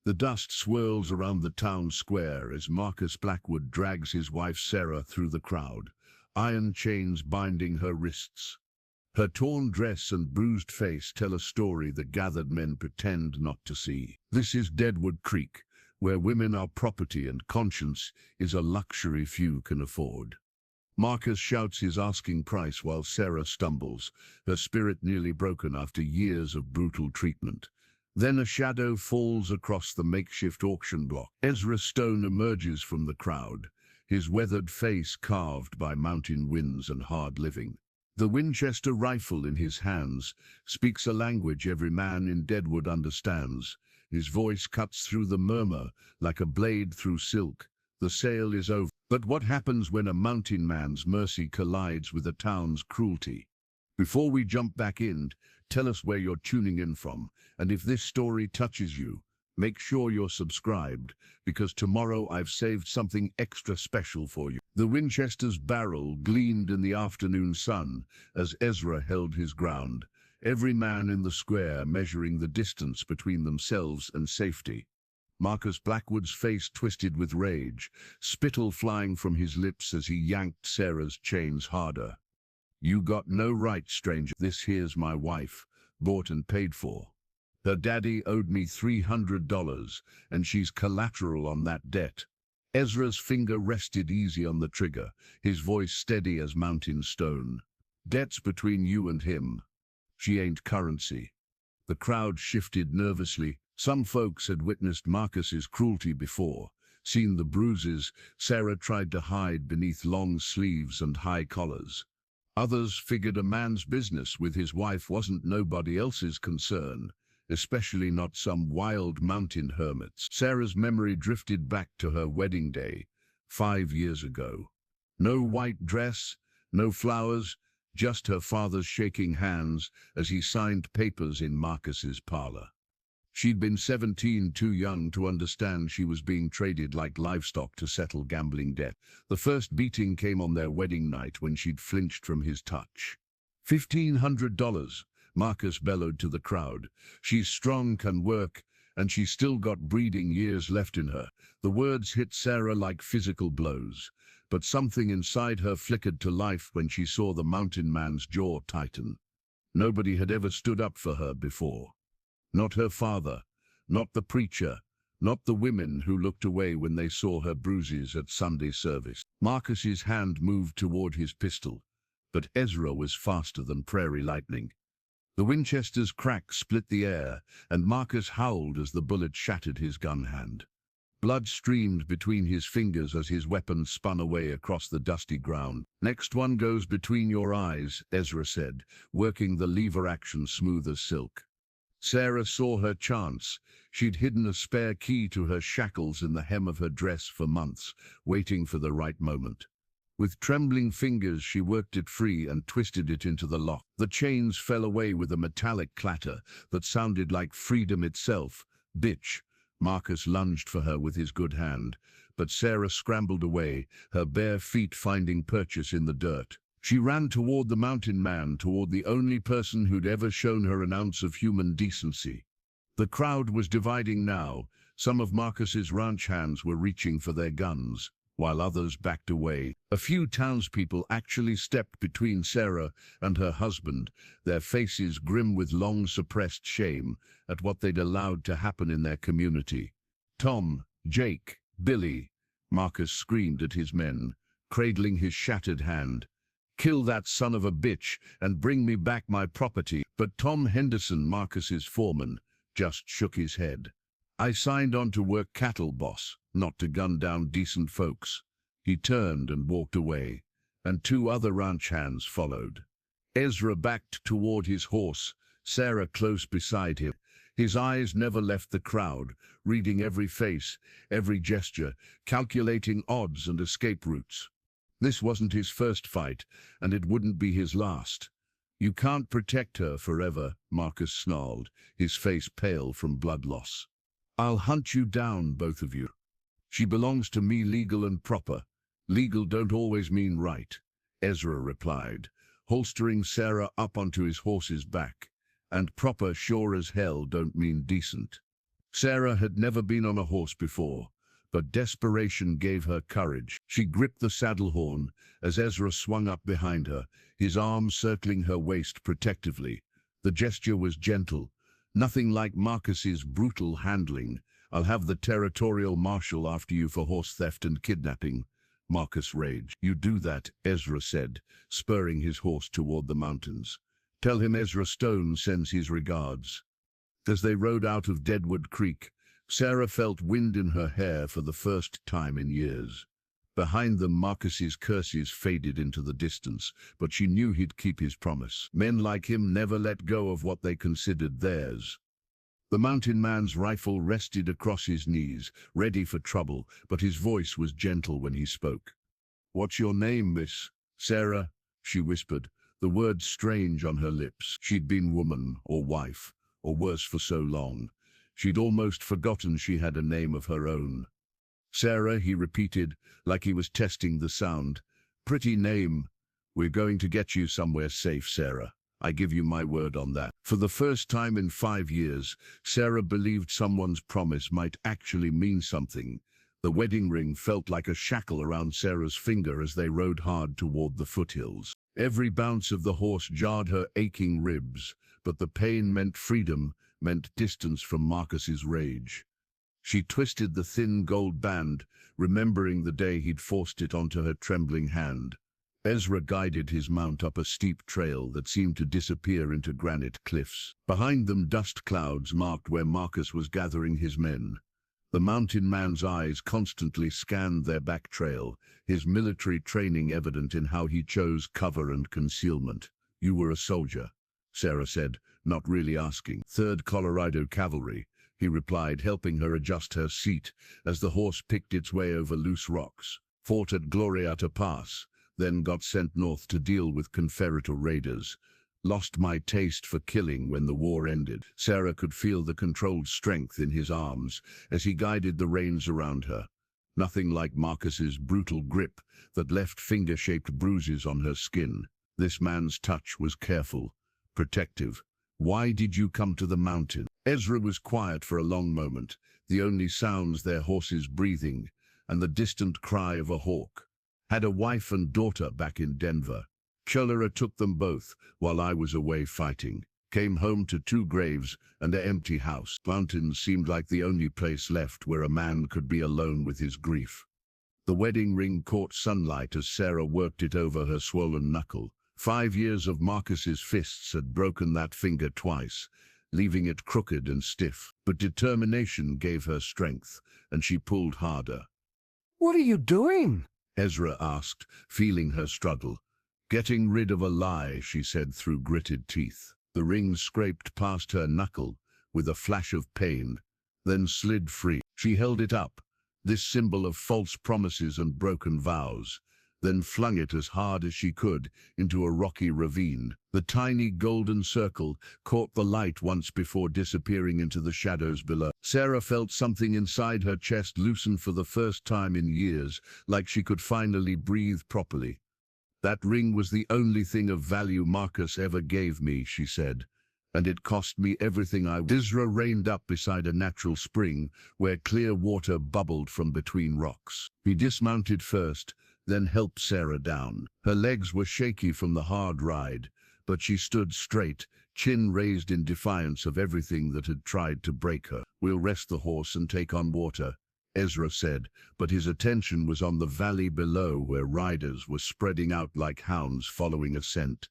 The dust swirls around the town square as Marcus Blackwood drags his wife Sarah through the crowd, iron chains binding her wrists. Her torn dress and bruised face tell a story the gathered men pretend not to see. This is Deadwood Creek, where women are property and conscience is a luxury few can afford. Marcus shouts his asking price while Sarah stumbles, her spirit nearly broken after years of brutal treatment. Then a shadow falls across the makeshift auction block. Ezra Stone emerges from the crowd, his weathered face carved by mountain winds and hard living. The Winchester rifle in his hands speaks a language every man in Deadwood understands. His voice cuts through the murmur like a blade through silk. The sale is over. But what happens when a mountain man's mercy collides with a town's cruelty? Before we jump back in, tell us where you're tuning in from, and if this story touches you, make sure you're subscribed, because tomorrow I've saved something extra special for you. The Winchester's barrel gleamed in the afternoon sun as Ezra held his ground, every man in the square measuring the distance between themselves and safety. Marcus Blackwood's face twisted with rage, spittle flying from his lips as he yanked Sarah's chains harder. "You got no right, stranger. This here's my wife, bought and paid for. Her daddy owed me $300, and she's collateral on that debt." Ezra's finger rested easy on the trigger, his voice steady as mountain stone. "Debt's between you and him. She ain't currency." The crowd shifted nervously. Some folks had witnessed Marcus's cruelty before, seen the bruises Sarah tried to hide beneath long sleeves and high collars. Others figured a man's business with his wife wasn't nobody else's concern, especially not some wild mountain hermits. Sarah's memory drifted back to her wedding day, 5 years ago. No white dress, no flowers, just her father's shaking hands as he signed papers in Marcus's parlor. She'd been 17, too young to understand she was being traded like livestock to settle gambling debt. The first beating came on their wedding night when she'd flinched from his touch. $1,500, Marcus bellowed to the crowd. "She's strong, can work, and she's still got breeding years left in her." The words hit Sarah like physical blows, but something inside her flickered to life when she saw the mountain man's jaw tighten. Nobody had ever stood up for her before. Not her father, not the preacher, not the women who looked away when they saw her bruises at Sunday service. Marcus's hand moved toward his pistol, but Ezra was faster than prairie lightning. The Winchester's crack split the air, and Marcus howled as the bullet shattered his gun hand. Blood streamed between his fingers as his weapon spun away across the dusty ground. "Next one goes between your eyes," Ezra said, working the lever action smooth as silk. Sarah saw her chance. She'd hidden a spare key to her shackles in the hem of her dress for months, waiting for the right moment. With trembling fingers, she worked it free and twisted it into the lock. The chains fell away with a metallic clatter that sounded like freedom itself. "Bitch!" Marcus lunged for her with his good hand, but Sarah scrambled away, her bare feet finding purchase in the dirt. She ran toward the mountain man, toward the only person who'd ever shown her an ounce of human decency. The crowd was dividing now. Some of Marcus's ranch hands were reaching for their guns, while others backed away. A few townspeople actually stepped between Sarah and her husband, their faces grim with long-suppressed shame at what they'd allowed to happen in their community. "Tom, Jake, Billy," Marcus screamed at his men, cradling his shattered hand. "Kill that son of a bitch and bring me back my property." But Tom Henderson, Marcus's foreman, just shook his head. "I signed on to work cattle, boss, not to gun down decent folks." He turned and walked away, and 2 other ranch hands followed. Ezra backed toward his horse, Sarah close beside him. His eyes never left the crowd, reading every face, every gesture, calculating odds and escape routes. This wasn't his first fight, and it wouldn't be his last. "You can't protect her forever," Marcus snarled, his face pale from blood loss. "I'll hunt you down, both of you. She belongs to me, legal and proper." "Legal don't always mean right," Ezra replied, holstering Sarah up onto his horse's back. "And proper sure as hell don't mean decent." Sarah had never been on a horse before, but desperation gave her courage. She gripped the saddle horn as Ezra swung up behind her, his arm circling her waist protectively. The gesture was gentle, nothing like Marcus's brutal handling. "I'll have the territorial marshal after you for horse theft and kidnapping," Marcus raged. "You do that," Ezra said, spurring his horse toward the mountains. "Tell him Ezra Stone sends his regards." As they rode out of Deadwood Creek, Sarah felt wind in her hair for the first time in years. Behind them, Marcus's curses faded into the distance, but she knew he'd keep his promise. Men like him never let go of what they considered theirs. The mountain man's rifle rested across his knees, ready for trouble, but his voice was gentle when he spoke. "What's your name, miss?" "Sarah," she whispered, the word strange on her lips. She'd been woman, or wife, or worse for so long. She'd almost forgotten she had a name of her own. "Sarah," he repeated, like he was testing the sound. "Pretty name. We're going to get you somewhere safe, Sarah. I give you my word on that." For the first time in 5 years, Sarah believed someone's promise might actually mean something. The wedding ring felt like a shackle around Sarah's finger as they rode hard toward the foothills. Every bounce of the horse jarred her aching ribs, but the pain meant freedom, meant distance from Marcus's rage. She twisted the thin gold band, remembering the day he'd forced it onto her trembling hand. Ezra guided his mount up a steep trail that seemed to disappear into granite cliffs. Behind them, dust clouds marked where Marcus was gathering his men. The mountain man's eyes constantly scanned their back trail, his military training evident in how he chose cover and concealment. "You were a soldier," Sarah said, not really asking. "3rd Colorado Cavalry," he replied, helping her adjust her seat as the horse picked its way over loose rocks. "Fought at Glorieta Pass, then got sent north to deal with Confederate raiders. Lost my taste for killing when the war ended." Sarah could feel the controlled strength in his arms as he guided the reins around her. Nothing like Marcus's brutal grip that left finger-shaped bruises on her skin. This man's touch was careful, protective. "Why did you come to the mountain?" Ezra was quiet for a long moment, the only sounds their horses' breathing and the distant cry of a hawk. "Had a wife and daughter back in Denver. Cholera took them both while I was away fighting. Came home to 2 graves and an empty house. Mountains seemed like the only place left where a man could be alone with his grief." The wedding ring caught sunlight as Sarah worked it over her swollen knuckle. 5 years of Marcus's fists had broken that finger twice, leaving it crooked and stiff. But determination gave her strength, and she pulled harder. "What are you doing?" Ezra asked, feeling her struggle. "Getting rid of a lie," she said through gritted teeth. The ring scraped past her knuckle with a flash of pain, then slid free. She held it up, this symbol of false promises and broken vows, then flung it as hard as she could into a rocky ravine. The tiny golden circle caught the light once before disappearing into the shadows below. Sarah felt something inside her chest loosen for the first time in years, like she could finally breathe properly. "That ring was the only thing of value Marcus ever gave me," she said, "and it cost me everything I..." Ezra reined up beside a natural spring where clear water bubbled from between rocks. He dismounted first, then helped Sarah down. Her legs were shaky from the hard ride, but she stood straight, chin raised in defiance of everything that had tried to break her. "We'll rest the horse and take on water," Ezra said, but his attention was on the valley below where riders were spreading out like hounds following a scent.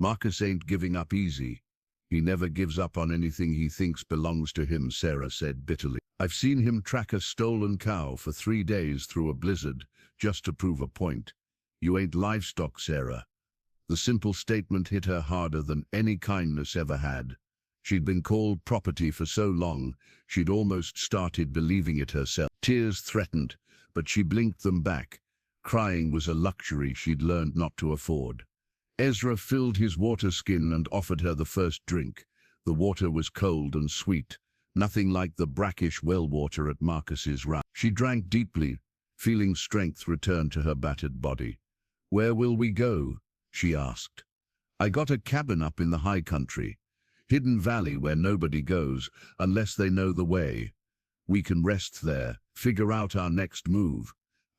"Marcus ain't giving up easy. He never gives up on anything he thinks belongs to him," Sarah said bitterly. "I've seen him track a stolen cow for 3 days through a blizzard, just to prove a point. You ain't livestock, Sarah." The simple statement hit her harder than any kindness ever had. She'd been called property for so long, she'd almost started believing it herself. Tears threatened, but she blinked them back. Crying was a luxury she'd learned not to afford. Ezra filled his water skin and offered her the first drink. The water was cold and sweet, nothing like the brackish well water at Marcus's ranch. She drank deeply, feeling strength return to her battered body. "Where will we go?" she asked. "I got a cabin up in the high country. Hidden valley where nobody goes unless they know the way." We can rest there, figure out our next move.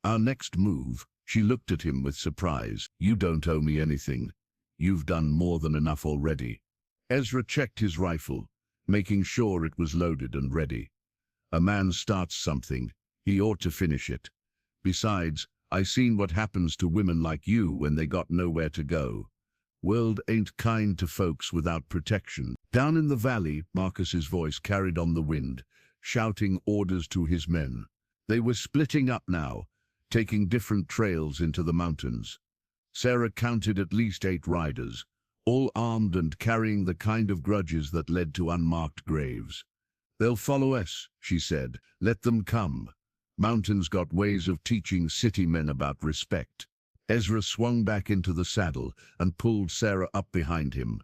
Our next move? She looked at him with surprise. You don't owe me anything. You've done more than enough already. Ezra checked his rifle, making sure it was loaded and ready. A man starts something, he ought to finish it. Besides, I seen what happens to women like you when they got nowhere to go. World ain't kind to folks without protection. Down in the valley, Marcus's voice carried on the wind, shouting orders to his men. They were splitting up now, taking different trails into the mountains. Sarah counted at least 8 riders, all armed and carrying the kind of grudges that led to unmarked graves. They'll follow us, she said. Let them come. Mountains got ways of teaching city men about respect. Ezra swung back into the saddle and pulled Sarah up behind him.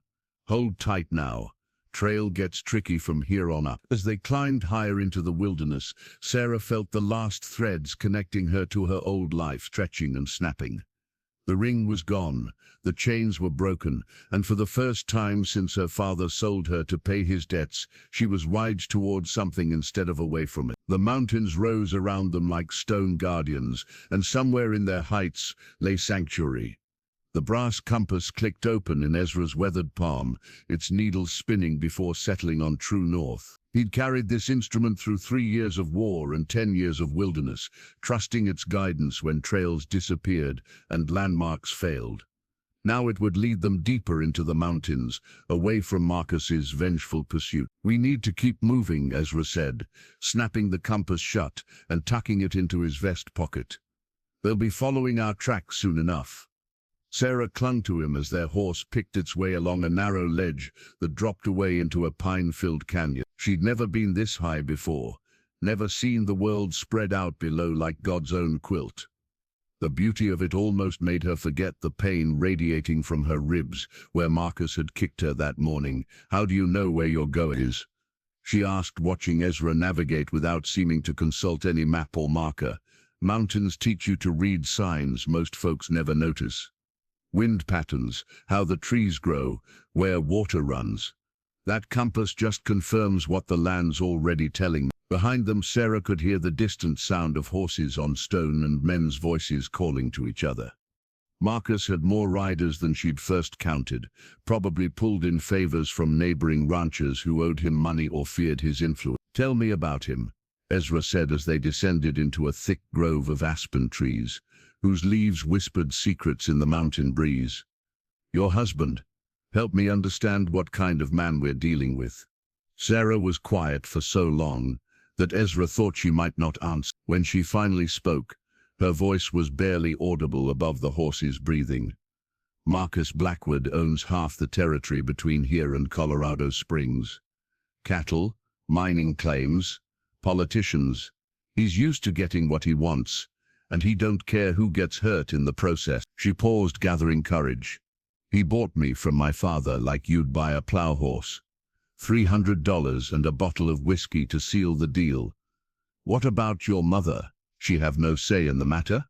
Hold tight now. Trail gets tricky from here on up. As they climbed higher into the wilderness, Sarah felt the last threads connecting her to her old life stretching and snapping. The ring was gone, the chains were broken, and for the first time since her father sold her to pay his debts, she was wide towards something instead of away from it. The mountains rose around them like stone guardians, and somewhere in their heights lay sanctuary. The brass compass clicked open in Ezra's weathered palm, its needle spinning before settling on true north. He'd carried this instrument through 3 years of war and 10 years of wilderness, trusting its guidance when trails disappeared and landmarks failed. Now it would lead them deeper into the mountains, away from Marcus's vengeful pursuit. We need to keep moving, Ezra said, snapping the compass shut and tucking it into his vest pocket. They'll be following our tracks soon enough. Sarah clung to him as their horse picked its way along a narrow ledge that dropped away into a pine-filled canyon. She'd never been this high before, never seen the world spread out below like God's own quilt. The beauty of it almost made her forget the pain radiating from her ribs where Marcus had kicked her that morning. How do you know where you're going? She asked, watching Ezra navigate without seeming to consult any map or marker. Mountains teach you to read signs most folks never notice. Wind patterns, how the trees grow, where water runs. That compass just confirms what the land's already telling me. Behind them, Sarah could hear the distant sound of horses on stone and men's voices calling to each other. Marcus had more riders than she'd first counted, probably pulled in favors from neighboring ranchers who owed him money or feared his influence. Tell me about him, Ezra said as they descended into a thick grove of aspen trees, whose leaves whispered secrets in the mountain breeze. Your husband. Help me understand what kind of man we're dealing with. Sarah was quiet for so long that Ezra thought she might not answer. When she finally spoke, her voice was barely audible above the horse's breathing. Marcus Blackwood owns half the territory between here and Colorado Springs. Cattle, mining claims, politicians. He's used to getting what he wants, and he don't care who gets hurt in the process. She paused, gathering courage. He bought me from my father like you'd buy a plow horse. $300 and a bottle of whiskey to seal the deal. What about your mother? She have no say in the matter?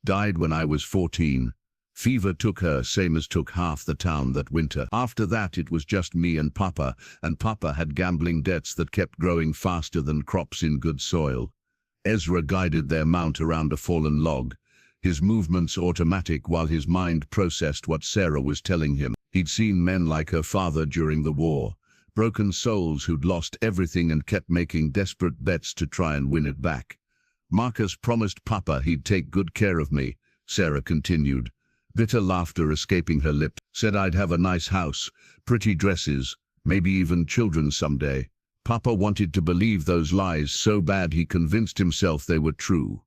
Died when I was 14. Fever took her, same as took half the town that winter. After that it was just me and Papa had gambling debts that kept growing faster than crops in good soil. Ezra guided their mount around a fallen log, his movements automatic while his mind processed what Sarah was telling him. He'd seen men like her father during the war, broken souls who'd lost everything and kept making desperate bets to try and win it back. Marcus promised Papa he'd take good care of me, Sarah continued, bitter laughter escaping her lips. Said I'd have a nice house, pretty dresses, maybe even children someday. Papa wanted to believe those lies so bad he convinced himself they were true.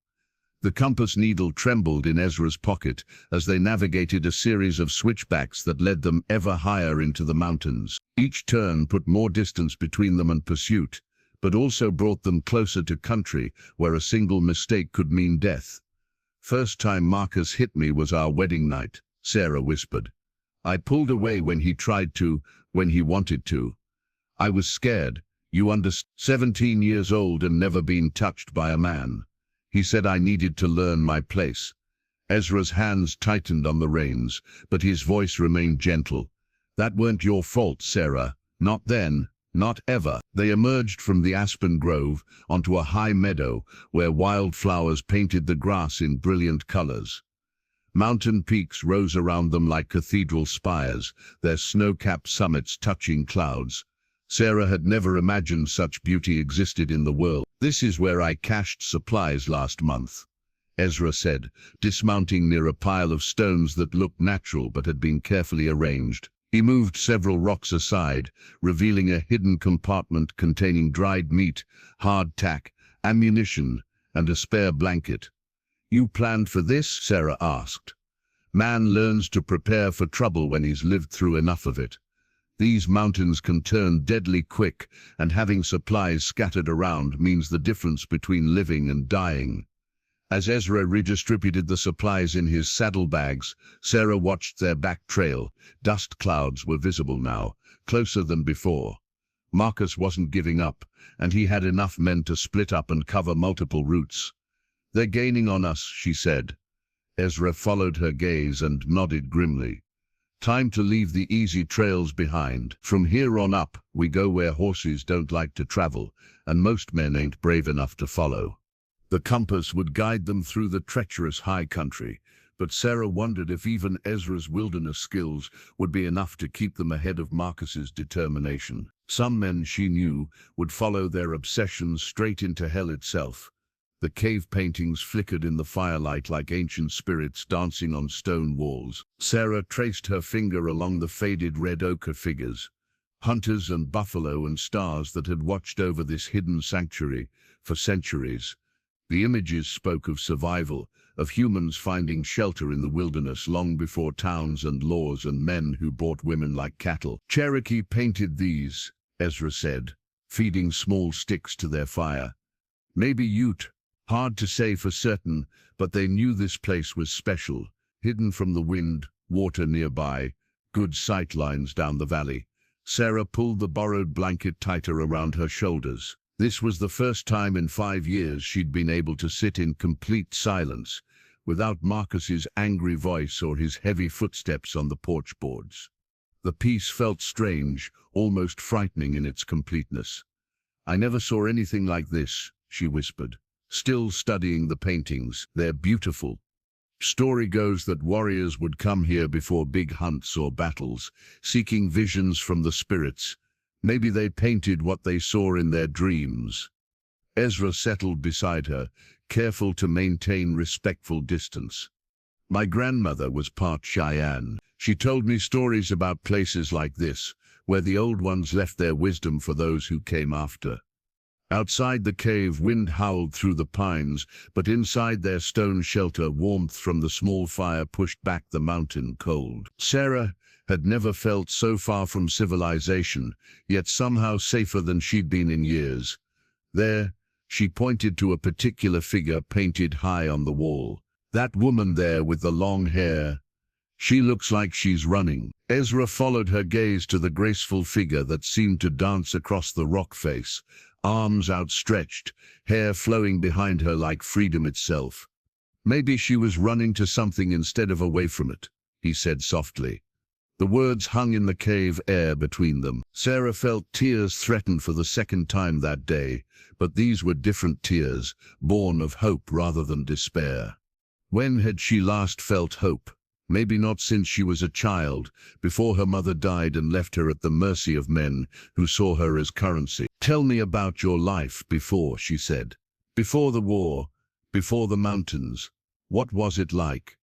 The compass needle trembled in Ezra's pocket as they navigated a series of switchbacks that led them ever higher into the mountains. Each turn put more distance between them and pursuit, but also brought them closer to country where a single mistake could mean death. First time Marcus hit me was our wedding night, Sarah whispered. I pulled away when he tried to, when he wanted to. I was scared. You understand? 17 years old and never been touched by a man. He said I needed to learn my place. Ezra's hands tightened on the reins, but his voice remained gentle. That weren't your fault, Sarah. Not then, Not ever. They emerged from the aspen grove onto a high meadow where wildflowers painted the grass in brilliant colors. Mountain peaks rose around them like cathedral spires, their snow-capped summits touching clouds. Sarah had never imagined such beauty existed in the world. "This is where I cached supplies last month," Ezra said, dismounting near a pile of stones that looked natural but had been carefully arranged. He moved several rocks aside, revealing a hidden compartment containing dried meat, hardtack, ammunition, and a spare blanket. "You planned for this?" Sarah asked. "Man learns to prepare for trouble when he's lived through enough of it. These mountains can turn deadly quick, and having supplies scattered around means the difference between living and dying." As Ezra redistributed the supplies in his saddlebags, Sarah watched their back trail. Dust clouds were visible now, closer than before. Marcus wasn't giving up, and he had enough men to split up and cover multiple routes. "They're gaining on us," she said. Ezra followed her gaze and nodded grimly. "Time to leave the easy trails behind. From here on up, we go where horses don't like to travel, and most men ain't brave enough to follow." The compass would guide them through the treacherous high country, but Sarah wondered if even Ezra's wilderness skills would be enough to keep them ahead of Marcus's determination. Some men, she knew, would follow their obsessions straight into hell itself. The cave paintings flickered in the firelight like ancient spirits dancing on stone walls. Sarah traced her finger along the faded red ochre figures, hunters and buffalo and stars that had watched over this hidden sanctuary for centuries. The images spoke of survival, of humans finding shelter in the wilderness long before towns and laws and men who bought women like cattle. "Cherokee painted these," Ezra said, feeding small sticks to their fire. "Maybe Ute. Hard to say for certain, but they knew this place was special, hidden from the wind, water nearby, good sight lines down the valley." Sarah pulled the borrowed blanket tighter around her shoulders. This was the first time in 5 years she'd been able to sit in complete silence, without Marcus's angry voice or his heavy footsteps on the porch boards. The peace felt strange, almost frightening in its completeness. "I never saw anything like this," she whispered, still studying the paintings. "They're beautiful. Story goes that warriors would come here before big hunts or battles, seeking visions from the spirits. Maybe they painted what they saw in their dreams." Ezra settled beside her, careful to maintain respectful distance. "My grandmother was part Cheyenne. She told me stories about places like this, where the old ones left their wisdom for those who came after." Outside the cave, wind howled through the pines, but inside their stone shelter, warmth from the small fire pushed back the mountain cold. Sarah had never felt so far from civilization, yet somehow safer than she'd been in years. There, she pointed to a particular figure painted high on the wall. "That woman there with the long hair. She looks like she's running." Ezra followed her gaze to the graceful figure that seemed to dance across the rock face, arms outstretched, hair flowing behind her like freedom itself. "Maybe she was running to something instead of away from it," he said softly. The words hung in the cave air between them. Sarah felt tears threaten for the second time that day, but these were different tears, born of hope rather than despair. When had she last felt hope? Maybe not since she was a child, before her mother died and left her at the mercy of men who saw her as currency. "Tell me about your life before," she said. "Before the war, before the mountains. What was it like?"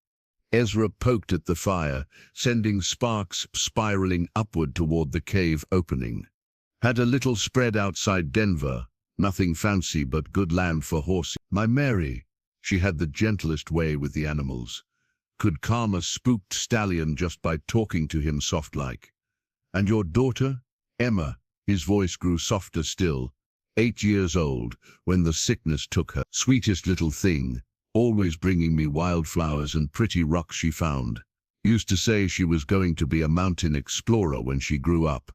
Ezra poked at the fire, sending sparks spiraling upward toward the cave opening. "Had a little spread outside Denver, nothing fancy but good land for horses. My Mary, she had the gentlest way with the animals. Could calm a spooked stallion just by talking to him soft-like. And your daughter, Emma," his voice grew softer still, 8 years old, when the sickness took her. "Sweetest little thing, always bringing me wildflowers and pretty rocks she found. Used to say she was going to be a mountain explorer when she grew up.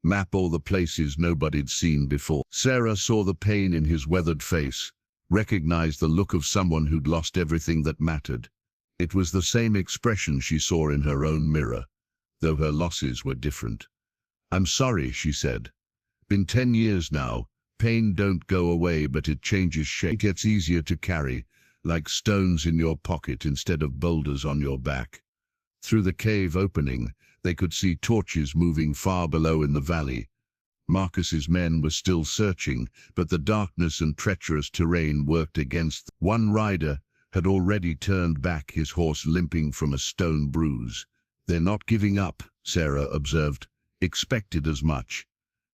Map all the places nobody'd seen before." Sarah saw the pain in his weathered face, recognized the look of someone who'd lost everything that mattered. It was the same expression she saw in her own mirror, though her losses were different. "I'm sorry," she said. Been 10 years now. Pain don't go away, but it changes shape. It gets easier to carry, like stones in your pocket instead of boulders on your back. Through the cave opening, they could see torches moving far below in the valley. Marcus's men were still searching, but the darkness and treacherous terrain worked against them. One rider had already turned back, his horse limping from a stone bruise. "They're not giving up," Sarah observed. "Expected as much.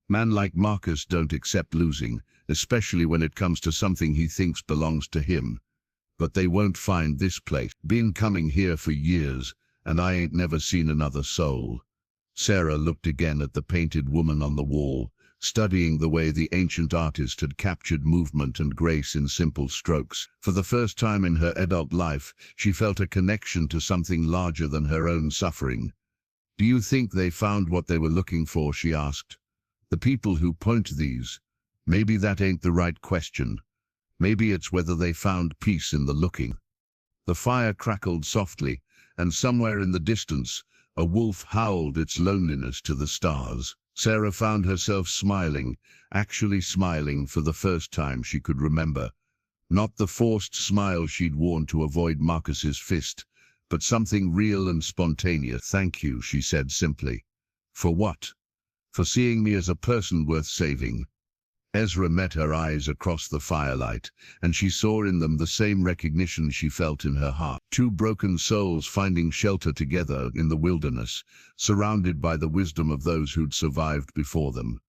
Man like Marcus don't accept losing, especially when it comes to something he thinks belongs to him. But they won't find this place. Been coming here for years, and I ain't never seen another soul." Sarah looked again at the painted woman on the wall, studying the way the ancient artist had captured movement and grace in simple strokes. For the first time in her adult life, she felt a connection to something larger than her own suffering. "Do you think they found what they were looking for?" she asked. "The people who point these. Maybe that ain't the right question. Maybe it's whether they found peace in the looking." The fire crackled softly, and somewhere in the distance, a wolf howled its loneliness to the stars. Sarah found herself smiling, actually smiling for the first time she could remember. Not the forced smile she'd worn to avoid Marcus's fist, but something real and spontaneous. "Thank you," she said simply. "For what?" "For seeing me as a person worth saving." Ezra met her eyes across the firelight, and she saw in them the same recognition she felt in her heart. Two broken souls finding shelter together in the wilderness, surrounded by the wisdom of those who'd survived before them.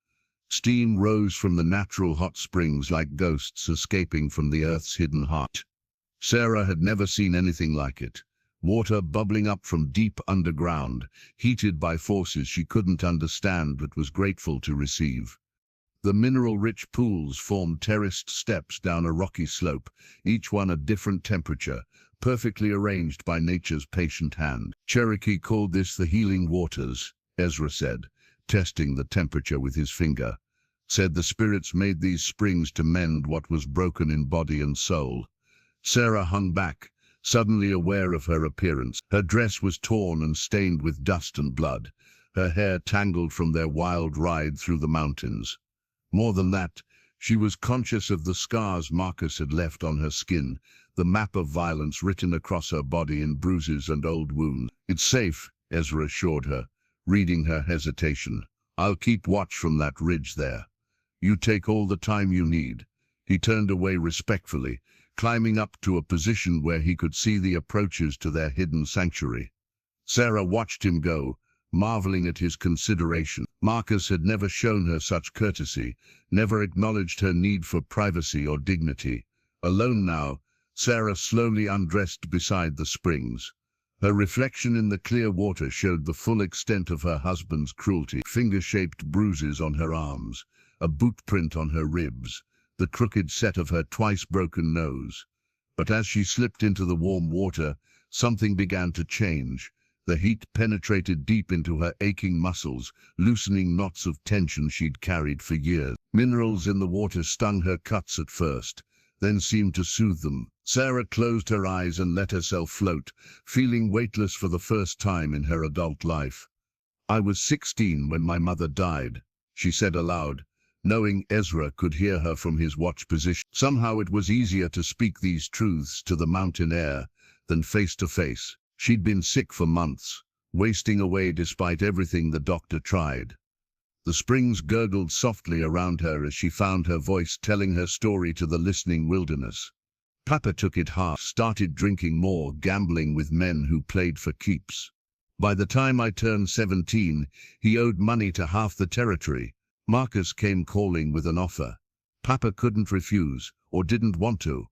Steam rose from the natural hot springs like ghosts escaping from the earth's hidden heart. Sarah had never seen anything like it. Water bubbling up from deep underground, heated by forces she couldn't understand but was grateful to receive. The mineral-rich pools formed terraced steps down a rocky slope, each one a different temperature, perfectly arranged by nature's patient hand. "Cherokee called this the healing waters," Ezra said, testing the temperature with his finger. "Said the spirits made these springs to mend what was broken in body and soul." Sarah hung back, suddenly aware of her appearance. Her dress was torn and stained with dust and blood, her hair tangled from their wild ride through the mountains. More than that, she was conscious of the scars Marcus had left on her skin, the map of violence written across her body in bruises and old wounds. "It's safe," Ezra assured her, reading her hesitation. "I'll keep watch from that ridge there. You take all the time you need." He turned away respectfully, climbing up to a position where he could see the approaches to their hidden sanctuary. Sarah watched him go, marveling at his consideration. Marcus had never shown her such courtesy, never acknowledged her need for privacy or dignity. Alone now, Sarah slowly undressed beside the springs. Her reflection in the clear water showed the full extent of her husband's cruelty. Finger-shaped bruises on her arms, a boot print on her ribs, the crooked set of her twice-broken nose. But as she slipped into the warm water, something began to change. The heat penetrated deep into her aching muscles, loosening knots of tension she'd carried for years. Minerals in the water stung her cuts at first, then seemed to soothe them. Sarah closed her eyes and let herself float, feeling weightless for the first time in her adult life. "I was 16 when my mother died," she said aloud, knowing Ezra could hear her from his watch position. Somehow it was easier to speak these truths to the mountain air than face to face. She'd been sick for months, wasting away despite everything the doctor tried. The springs gurgled softly around her as she found her voice telling her story to the listening wilderness. "Papa took it hard, started drinking more, gambling with men who played for keeps. By the time I turned 17, he owed money to half the territory. Marcus came calling with an offer. Papa couldn't refuse, or didn't want to."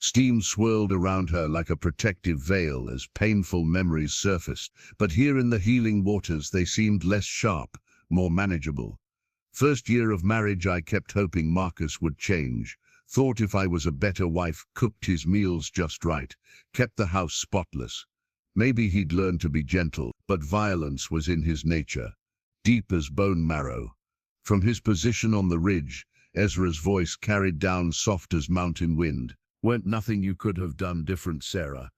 Steam swirled around her like a protective veil as painful memories surfaced, but here in the healing waters they seemed less sharp, more manageable. "First year of marriage I kept hoping Marcus would change. Thought if I was a better wife, cooked his meals just right, kept the house spotless, maybe he'd learn to be gentle, but violence was in his nature, deep as bone marrow." From his position on the ridge, Ezra's voice carried down soft as mountain wind. "Weren't nothing you could have done different, Sarah.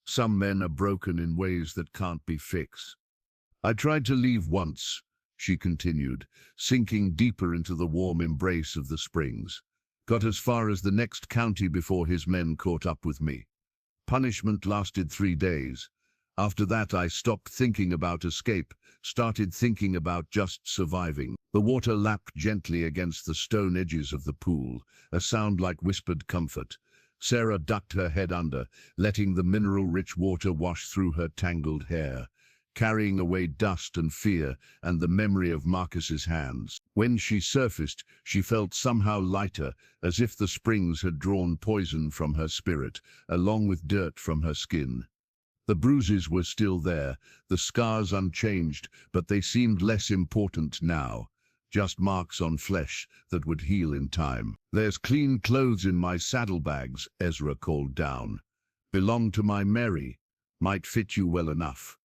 Some men are broken in ways that can't be fixed. I tried to leave once," she continued, sinking deeper into the warm embrace of the springs. Got as far as the next county before his men caught up with me. Punishment lasted 3 days. After that, I stopped thinking about escape, started thinking about just surviving. The water lapped gently against the stone edges of the pool, a sound like whispered comfort. Sarah ducked her head under, letting the mineral-rich water wash through her tangled hair, carrying away dust and fear and the memory of Marcus's hands. When she surfaced, she felt somehow lighter, as if the springs had drawn poison from her spirit, along with dirt from her skin. The bruises were still there, the scars unchanged, but they seemed less important now. Just marks on flesh that would heal in time. "There's clean clothes in my saddlebags," Ezra called down. "Belong to my Mary. Might fit you well enough."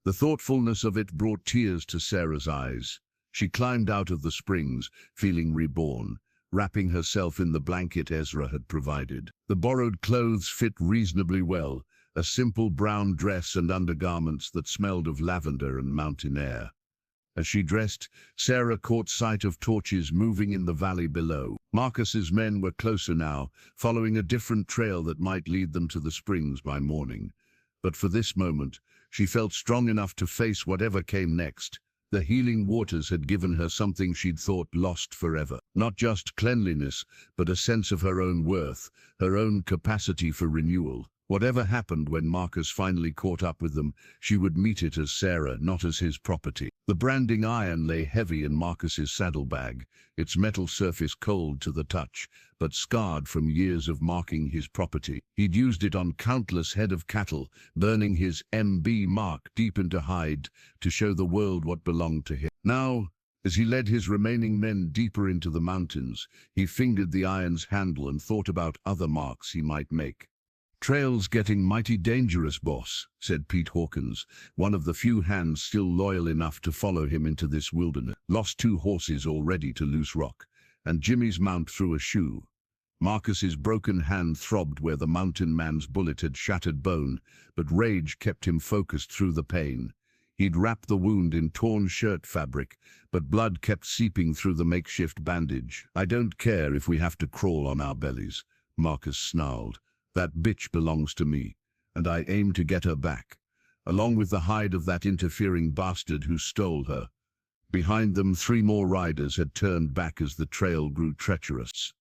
The thoughtfulness of it brought tears to Sarah's eyes. She climbed out of the springs, feeling reborn, wrapping herself in the blanket Ezra had provided. The borrowed clothes fit reasonably well, a simple brown dress and undergarments that smelled of lavender and mountain air. As she dressed, Sarah caught sight of torches moving in the valley below. Marcus's men were closer now, following a different trail that might lead them to the springs by morning. But for this moment, she felt strong enough to face whatever came next. The healing waters had given her something she'd thought lost forever. Not just cleanliness, but a sense of her own worth, her own capacity for renewal. Whatever happened when Marcus finally caught up with them, she would meet it as Sarah, not as his property. The branding iron lay heavy in Marcus's saddlebag, its metal surface cold to the touch, but scarred from years of marking his property. He'd used it on countless head of cattle, burning his MB mark deep into hide to show the world what belonged to him. Now, as he led his remaining men deeper into the mountains, he fingered the iron's handle and thought about other marks he might make. "Trail's getting mighty dangerous, boss," said Pete Hawkins, one of the few hands still loyal enough to follow him into this wilderness. "Lost 2 horses already to loose rock, and Jimmy's mount through a shoe." Marcus's broken hand throbbed where the mountain man's bullet had shattered bone, but rage kept him focused through the pain. He'd wrapped the wound in torn shirt fabric, but blood kept seeping through the makeshift bandage. "I don't care if we have to crawl on our bellies," Marcus snarled. "That bitch belongs to me, and I aim to get her back, along with the hide of that interfering bastard who stole her." Behind them, 3 more riders had turned back as the trail grew treacherous.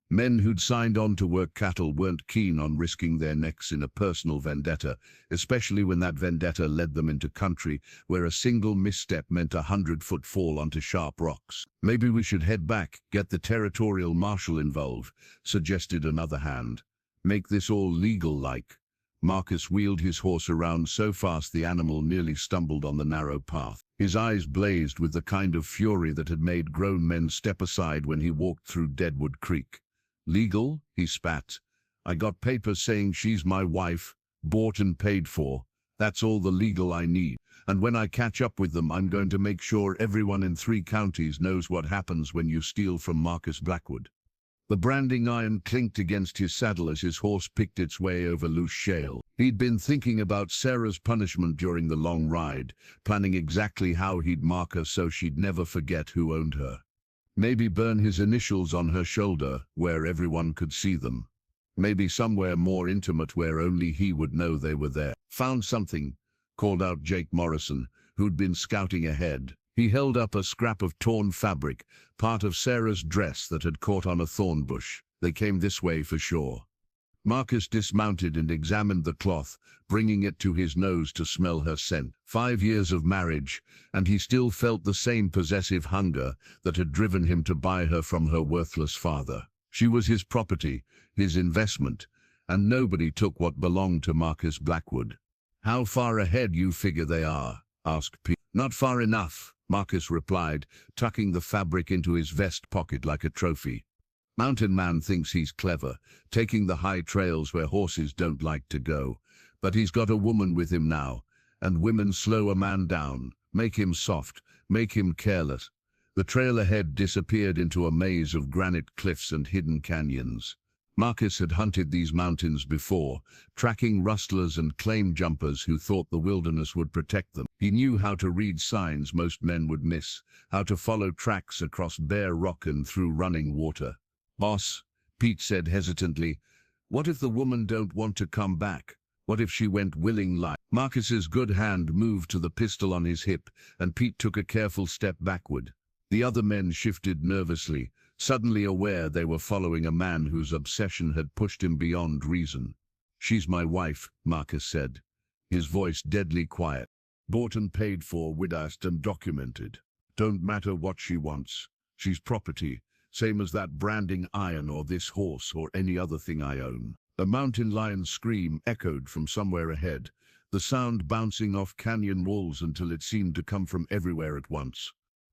Men who'd signed on to work cattle weren't keen on risking their necks in a personal vendetta, especially when that vendetta led them into country where a single misstep meant a 100-foot fall onto sharp rocks. "Maybe we should head back, get the territorial marshal involved," suggested another hand. "Make this all legal-like." Marcus wheeled his horse around so fast the animal nearly stumbled on the narrow path. His eyes blazed with the kind of fury that had made grown men step aside when he walked through Deadwood Creek. "Legal?" he spat. "I got papers saying she's my wife, bought and paid for. That's all the legal I need. And when I catch up with them, I'm going to make sure everyone in 3 counties knows what happens when you steal from Marcus Blackwood." The branding iron clinked against his saddle as his horse picked its way over loose shale. He'd been thinking about Sarah's punishment during the long ride, planning exactly how he'd mark her so she'd never forget who owned her. Maybe burn his initials on her shoulder, where everyone could see them. Maybe somewhere more intimate where only he would know they were there. "Found something," called out Jake Morrison, who'd been scouting ahead. He held up a scrap of torn fabric, part of Sarah's dress that had caught on a thorn bush. "They came this way for sure." Marcus dismounted and examined the cloth, bringing it to his nose to smell her scent. 5 years of marriage, and he still felt the same possessive hunger that had driven him to buy her from her worthless father. She was his property, his investment, and nobody took what belonged to Marcus Blackwood. "How far ahead you figure they are?" asked Pete. "Not far enough," Marcus replied, tucking the fabric into his vest pocket like a trophy. "Mountain man thinks he's clever, taking the high trails where horses don't like to go. But he's got a woman with him now, and women slow a man down, make him soft, make him careless." The trail ahead disappeared into a maze of granite cliffs and hidden canyons. Marcus had hunted these mountains before, tracking rustlers and claim jumpers who thought the wilderness would protect them. He knew how to read signs most men would miss, how to follow tracks across bare rock and through running water. "Boss," Pete said hesitantly, "what if the woman don't want to come back? What if she went willing like?" Marcus's good hand moved to the pistol on his hip, and Pete took a careful step backward. The other men shifted nervously, suddenly aware they were following a man whose obsession had pushed him beyond reason. "She's my wife," Marcus said, his voice deadly quiet. "Bought and paid for, witnessed and documented. Don't matter what she wants. She's property, same as that branding iron or this horse or any other thing I own." A mountain lion's scream echoed from somewhere ahead, the sound bouncing off canyon walls until it seemed to come from everywhere at once.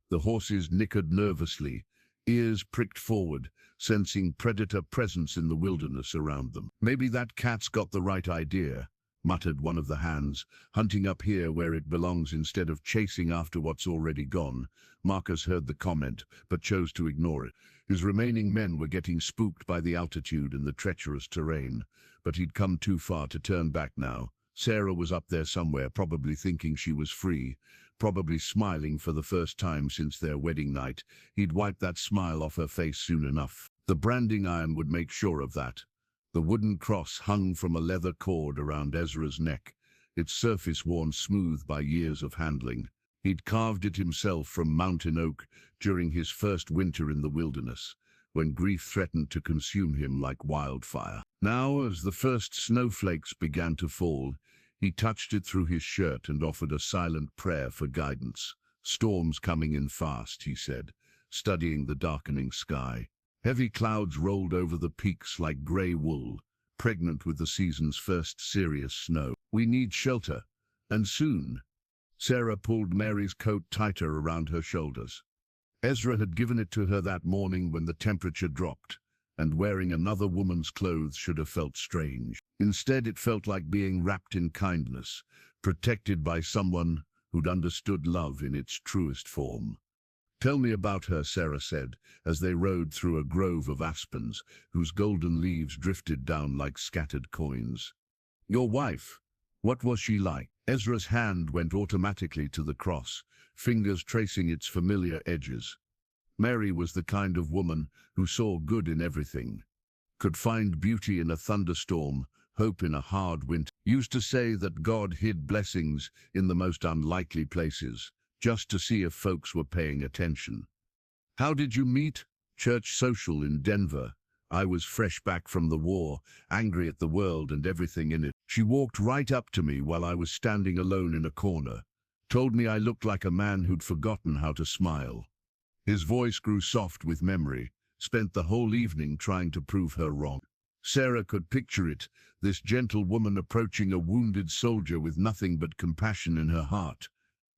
The horses nickered nervously, ears pricked forward, sensing predator presence in the wilderness around them. "Maybe that cat's got the right idea," muttered one of the hands, "hunting up here where it belongs instead of chasing after what's already gone." Marcus heard the comment, but chose to ignore it. His remaining men were getting spooked by the altitude and the treacherous terrain, but he'd come too far to turn back now. Sarah was up there somewhere, probably thinking she was free, probably smiling for the first time since their wedding night. He'd wipe that smile off her face soon enough. The branding iron would make sure of that. The wooden cross hung from a leather cord around Ezra's neck, its surface worn smooth by years of handling. He'd carved it himself from mountain oak during his first winter in the wilderness, when grief threatened to consume him like wildfire. Now, as the first snowflakes began to fall, he touched it through his shirt and offered a silent prayer for guidance. "Storms coming in fast," he said, studying the darkening sky. Heavy clouds rolled over the peaks like gray wool, pregnant with the season's first serious snow. "We need shelter, and soon." Sarah pulled Mary's coat tighter around her shoulders. Ezra had given it to her that morning when the temperature dropped, and wearing another woman's clothes should have felt strange. Instead, it felt like being wrapped in kindness, protected by someone who'd understood love in its truest form. "Tell me about her," Sarah said, as they rode through a grove of aspens, whose golden leaves drifted down like scattered coins. "Your wife, what was she like?" Ezra's hand went automatically to the cross, fingers tracing its familiar edges. Mary was the kind of woman who saw good in everything, could find beauty in a thunderstorm, hope in a hard winter. Used to say that God hid blessings in the most unlikely places, just to see if folks were paying attention. "How did you meet?" "Church social in Denver. I was fresh back from the war, angry at the world and everything in it. She walked right up to me while I was standing alone in a corner, told me I looked like a man who'd forgotten how to smile." His voice grew soft with memory. "Spent the whole evening trying to prove her wrong." Sarah could picture it, this gentle woman approaching a wounded soldier with nothing but compassion in her heart.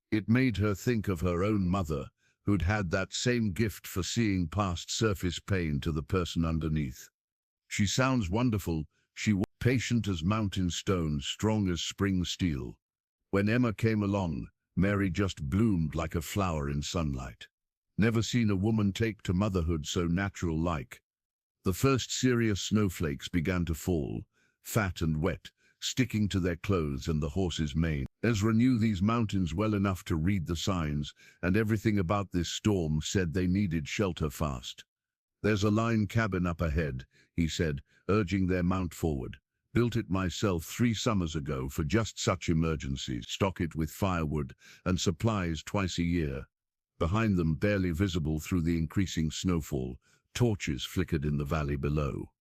It made her think of her own mother, who'd had that same gift for seeing past surface pain to the person underneath. "She sounds wonderful. She was patient as mountain stone, strong as spring steel." When Emma came along, Mary just bloomed like a flower in sunlight. Never seen a woman take to motherhood so natural-like. The first serious snowflakes began to fall, fat and wet, sticking to their clothes and the horses' mane. Ezra knew these mountains well enough to read the signs, and everything about this storm said they needed shelter fast. "There's a line cabin up ahead," he said, urging their mount forward. "Built it myself 3 summers ago for just such emergencies. Stock it with firewood and supplies twice a year." Behind them, barely visible through the increasing snowfall, torches flickered in the valley below.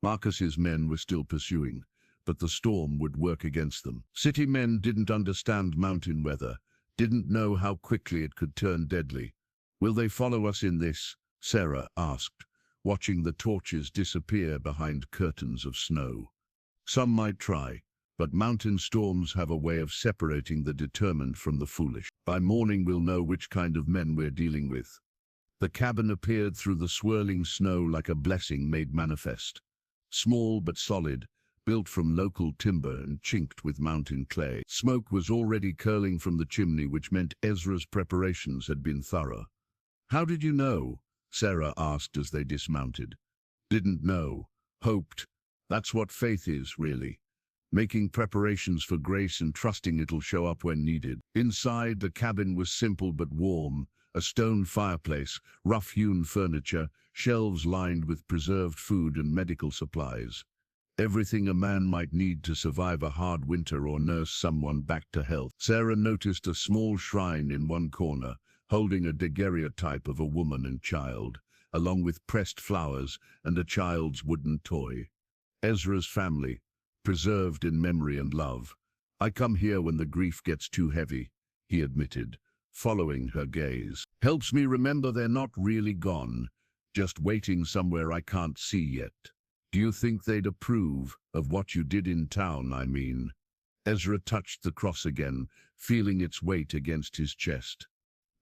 Marcus's men were still pursuing, but the storm would work against them. City men didn't understand mountain weather, didn't know how quickly it could turn deadly. "Will they follow us in this?" Sarah asked, watching the torches disappear behind curtains of snow. "Some might try, but mountain storms have a way of separating the determined from the foolish. By morning we'll know which kind of men we're dealing with." The cabin appeared through the swirling snow like a blessing made manifest. Small but solid, built from local timber and chinked with mountain clay. Smoke was already curling from the chimney, which meant Ezra's preparations had been thorough. "How did you know?" Sarah asked as they dismounted. "Didn't know. Hoped. That's what faith is, really. Making preparations for grace and trusting it'll show up when needed. Inside, the cabin was simple but warm. A stone fireplace, rough-hewn furniture, shelves lined with preserved food and medical supplies. Everything a man might need to survive a hard winter or nurse someone back to health. Sarah noticed a small shrine in one corner, holding a daguerreotype of a woman and child, along with pressed flowers and a child's wooden toy. Ezra's family, preserved in memory and love. I come here when the grief gets too heavy, he admitted, following her gaze. Helps me remember they're not really gone, just waiting somewhere I can't see yet. Do you think they'd approve of what you did in town, I mean? Ezra touched the cross again, feeling its weight against his chest.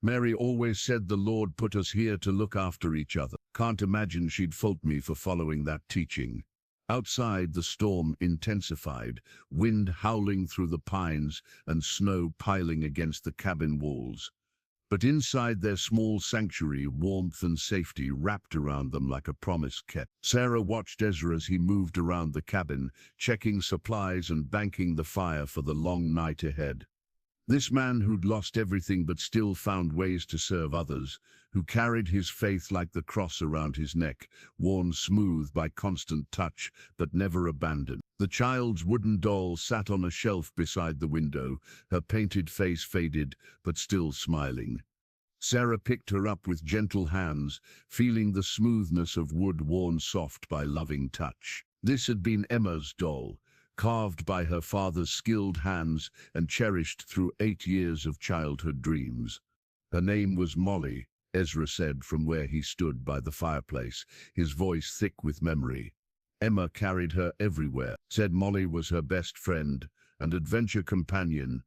Mary always said the Lord put us here to look after each other. Can't imagine she'd fault me for following that teaching. Outside, the storm intensified, wind howling through the pines and snow piling against the cabin walls. But inside their small sanctuary, warmth and safety wrapped around them like a promise kept. Sarah watched Ezra as he moved around the cabin, checking supplies and banking the fire for the long night ahead. This man who'd lost everything but still found ways to serve others, who carried his faith like the cross around his neck, worn smooth by constant touch, but never abandoned. The child's wooden doll sat on a shelf beside the window, her painted face faded, but still smiling. Sarah picked her up with gentle hands, feeling the smoothness of wood worn soft by loving touch. This had been Emma's doll, carved by her father's skilled hands and cherished through 8 years of childhood dreams. Her name was Molly, Ezra said from where he stood by the fireplace, his voice thick with memory. Emma carried her everywhere, said Molly was her best friend and adventure companion.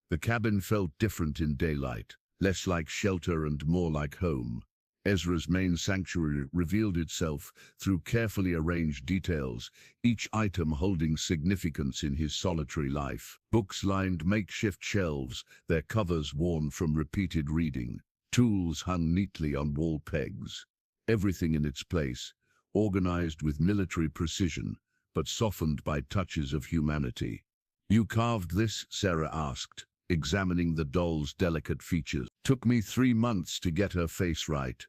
The cabin felt different in daylight, less like shelter and more like home. Ezra's main sanctuary revealed itself through carefully arranged details, each item holding significance in his solitary life. Books lined makeshift shelves, their covers worn from repeated reading. Tools hung neatly on wall pegs. Everything in its place, organized with military precision, but softened by touches of humanity. "You carved this?" Sarah asked, examining the doll's delicate features. "Took me 3 months to get her face right."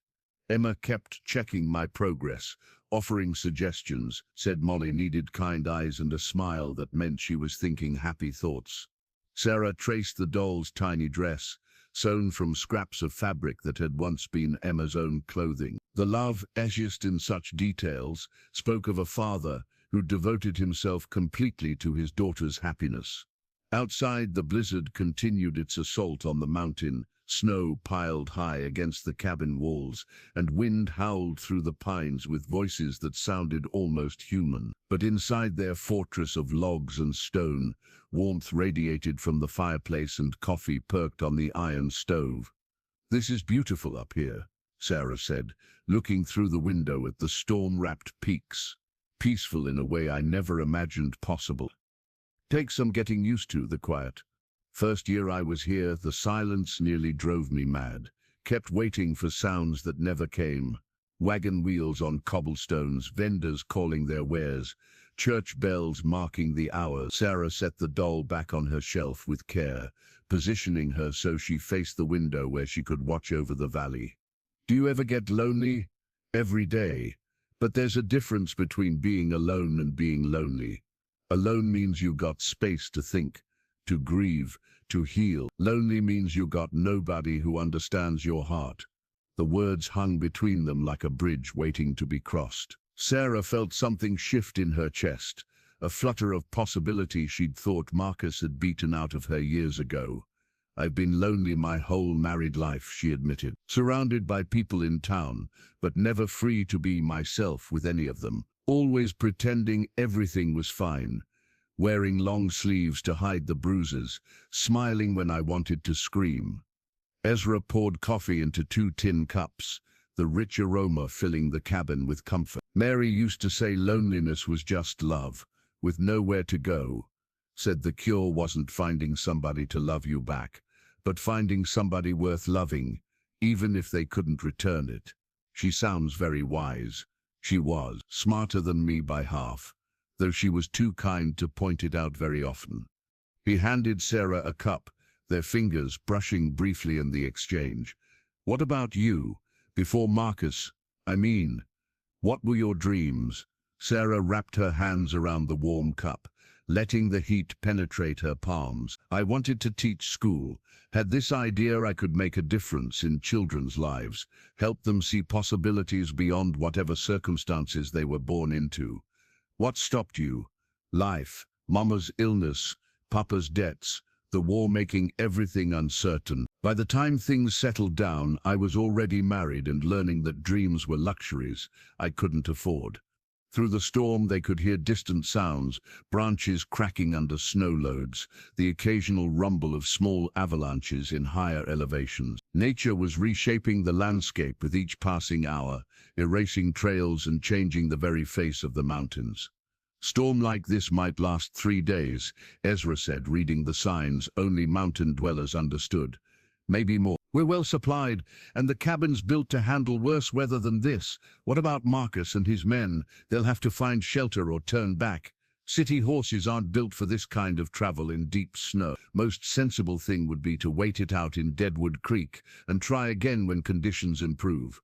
Emma kept checking my progress, offering suggestions, said Molly needed kind eyes and a smile that meant she was thinking happy thoughts. Sarah traced the doll's tiny dress, sewn from scraps of fabric that had once been Emma's own clothing. The love, etched in such details, spoke of a father who devoted himself completely to his daughter's happiness. Outside, the blizzard continued its assault on the mountain. Snow piled high against the cabin walls, and wind howled through the pines with voices that sounded almost human. But inside their fortress of logs and stone, warmth radiated from the fireplace and coffee perked on the iron stove. "This is beautiful up here," Sarah said, looking through the window at the storm-wrapped peaks. "Peaceful in a way I never imagined possible. Takes some getting used to, the quiet. First year I was here, the silence nearly drove me mad. Kept waiting for sounds that never came. Wagon wheels on cobblestones, vendors calling their wares, church bells marking the hours." Sarah set the doll back on her shelf with care, positioning her so she faced the window where she could watch over the valley. "Do you ever get lonely?" "Every day. But there's a difference between being alone and being lonely. Alone means you got space to think, to grieve, to heal. Lonely means you got nobody who understands your heart." The words hung between them like a bridge waiting to be crossed. Sarah felt something shift in her chest, a flutter of possibility she'd thought Marcus had beaten out of her years ago. "I've been lonely my whole married life," she admitted. "Surrounded by people in town, but never free to be myself with any of them. Always pretending everything was fine. Wearing long sleeves to hide the bruises, smiling when I wanted to scream." Ezra poured coffee into 2 tin cups, the rich aroma filling the cabin with comfort. "Mary used to say loneliness was just love, with nowhere to go. Said the cure wasn't finding somebody to love you back, but finding somebody worth loving, even if they couldn't return it." "She sounds very wise," She was smarter than me by half, though she was too kind to point it out very often. He handed Sarah a cup, their fingers brushing briefly in the exchange. What about you? Before Marcus, I mean. What were your dreams? Sarah wrapped her hands around the warm cup, letting the heat penetrate her palms. I wanted to teach school, had this idea I could make a difference in children's lives, help them see possibilities beyond whatever circumstances they were born into. What stopped you? Life, Mama's illness, Papa's debts, the war making everything uncertain. By the time things settled down, I was already married and learning that dreams were luxuries I couldn't afford. Through the storm they could hear distant sounds, branches cracking under snow loads, the occasional rumble of small avalanches in higher elevations. Nature was reshaping the landscape with each passing hour, erasing trails and changing the very face of the mountains. Storm like this might last 3 days, Ezra said, reading the signs only mountain dwellers understood. Maybe more. We're well supplied, and the cabin's built to handle worse weather than this. What about Marcus and his men? They'll have to find shelter or turn back. City horses aren't built for this kind of travel in deep snow. Most sensible thing would be to wait it out in Deadwood Creek and try again when conditions improve.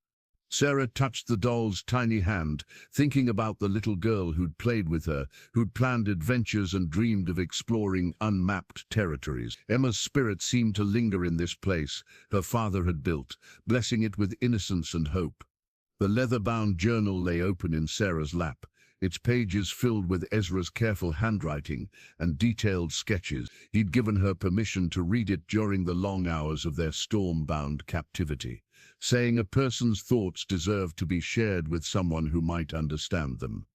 Sarah touched the doll's tiny hand, thinking about the little girl who'd played with her, who'd planned adventures and dreamed of exploring unmapped territories. Emma's spirit seemed to linger in this place her father had built, blessing it with innocence and hope. The leather-bound journal lay open in Sarah's lap, its pages filled with Ezra's careful handwriting and detailed sketches. He'd given her permission to read it during the long hours of their storm-bound captivity, saying a person's thoughts deserve to be shared with someone who might understand them.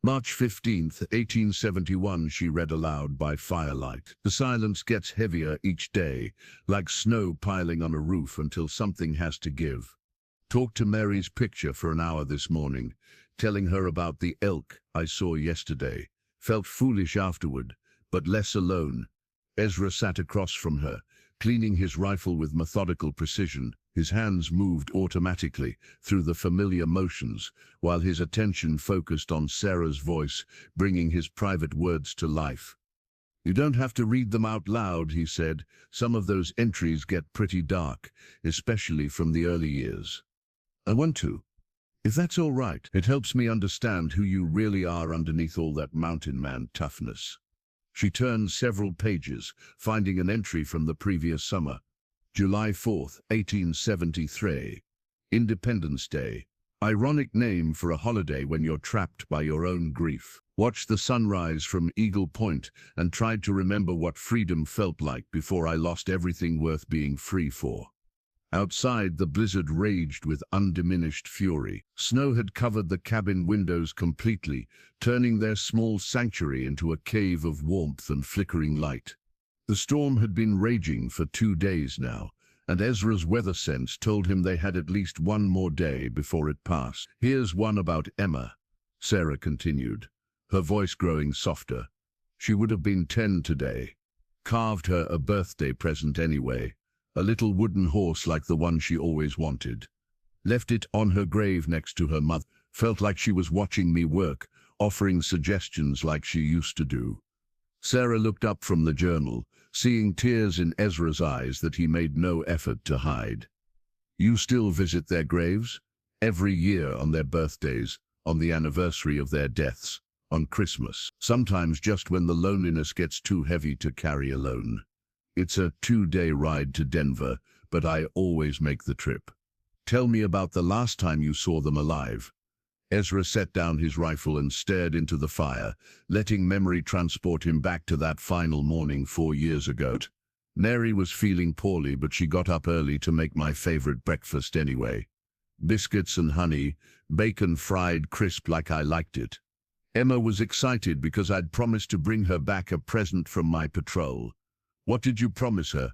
March 15th, 1871, she read aloud by firelight. The silence gets heavier each day, like snow piling on a roof until something has to give. Talked to Mary's picture for an hour this morning, telling her about the elk I saw yesterday. Felt foolish afterward, but less alone. Ezra sat across from her, cleaning his rifle with methodical precision. His hands moved automatically through the familiar motions, while his attention focused on Sarah's voice, bringing his private words to life. You don't have to read them out loud, he said. Some of those entries get pretty dark, especially from the early years. I want to. If that's all right, it helps me understand who you really are underneath all that mountain man toughness. She turned several pages, finding an entry from the previous summer. July 4th, 1873. Independence Day. Ironic name for a holiday when you're trapped by your own grief. Watched the sunrise from Eagle Point and tried to remember what freedom felt like before I lost everything worth being free for. Outside, the blizzard raged with undiminished fury. Snow had covered the cabin windows completely, turning their small sanctuary into a cave of warmth and flickering light. The storm had been raging for 2 days now, and Ezra's weather sense told him they had at least one more day before it passed. Here's one about Emma, Sarah continued, her voice growing softer. She would have been 10 today. Carved her a birthday present anyway. A little wooden horse like the one she always wanted. Left it on her grave next to her mother. Felt like she was watching me work, offering suggestions like she used to do. Sarah looked up from the journal, seeing tears in Ezra's eyes that he made no effort to hide. You still visit their graves? Every year on their birthdays, on the anniversary of their deaths, on Christmas. Sometimes just when the loneliness gets too heavy to carry alone. It's a 2-day ride to Denver, but I always make the trip. Tell me about the last time you saw them alive. Ezra set down his rifle and stared into the fire, letting memory transport him back to that final morning 4 years ago. Mary was feeling poorly, but she got up early to make my favorite breakfast anyway. Biscuits and honey, bacon fried crisp like I liked it. Emma was excited because I'd promised to bring her back a present from my patrol. What did you promise her?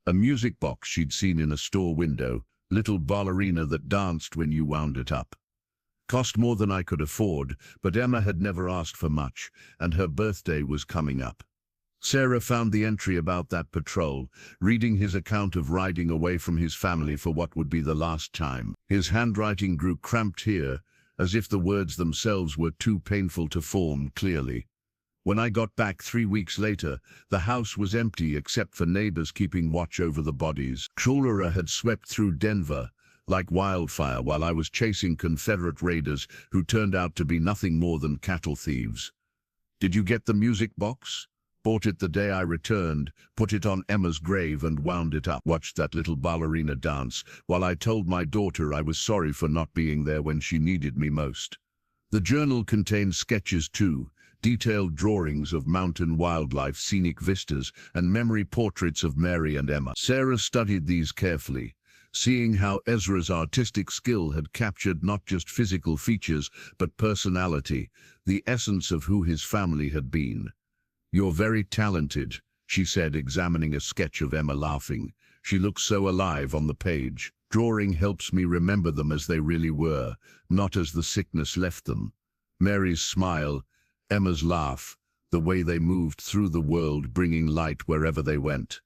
A music box she'd seen in a store window, little ballerina that danced when you wound it up. Cost more than I could afford, but Emma had never asked for much, and her birthday was coming up. Sarah found the entry about that patrol, reading his account of riding away from his family for what would be the last time. His handwriting grew cramped here, as if the words themselves were too painful to form clearly. When I got back 3 weeks later, the house was empty except for neighbors keeping watch over the bodies. Cholera had swept through Denver like wildfire while I was chasing Confederate raiders who turned out to be nothing more than cattle thieves. Did you get the music box? Bought it the day I returned, put it on Emma's grave and wound it up. Watched that little ballerina dance while I told my daughter I was sorry for not being there when she needed me most. The journal contained sketches too, detailed drawings of mountain wildlife, scenic vistas, and memory portraits of Mary and Emma. Sarah studied these carefully, seeing how Ezra's artistic skill had captured not just physical features, but personality, the essence of who his family had been. "You're very talented," she said, examining a sketch of Emma laughing. "She looks so alive on the page. Drawing helps me remember them as they really were, not as the sickness left them." Mary's smile, Emma's laugh, the way they moved through the world, bringing light wherever they went.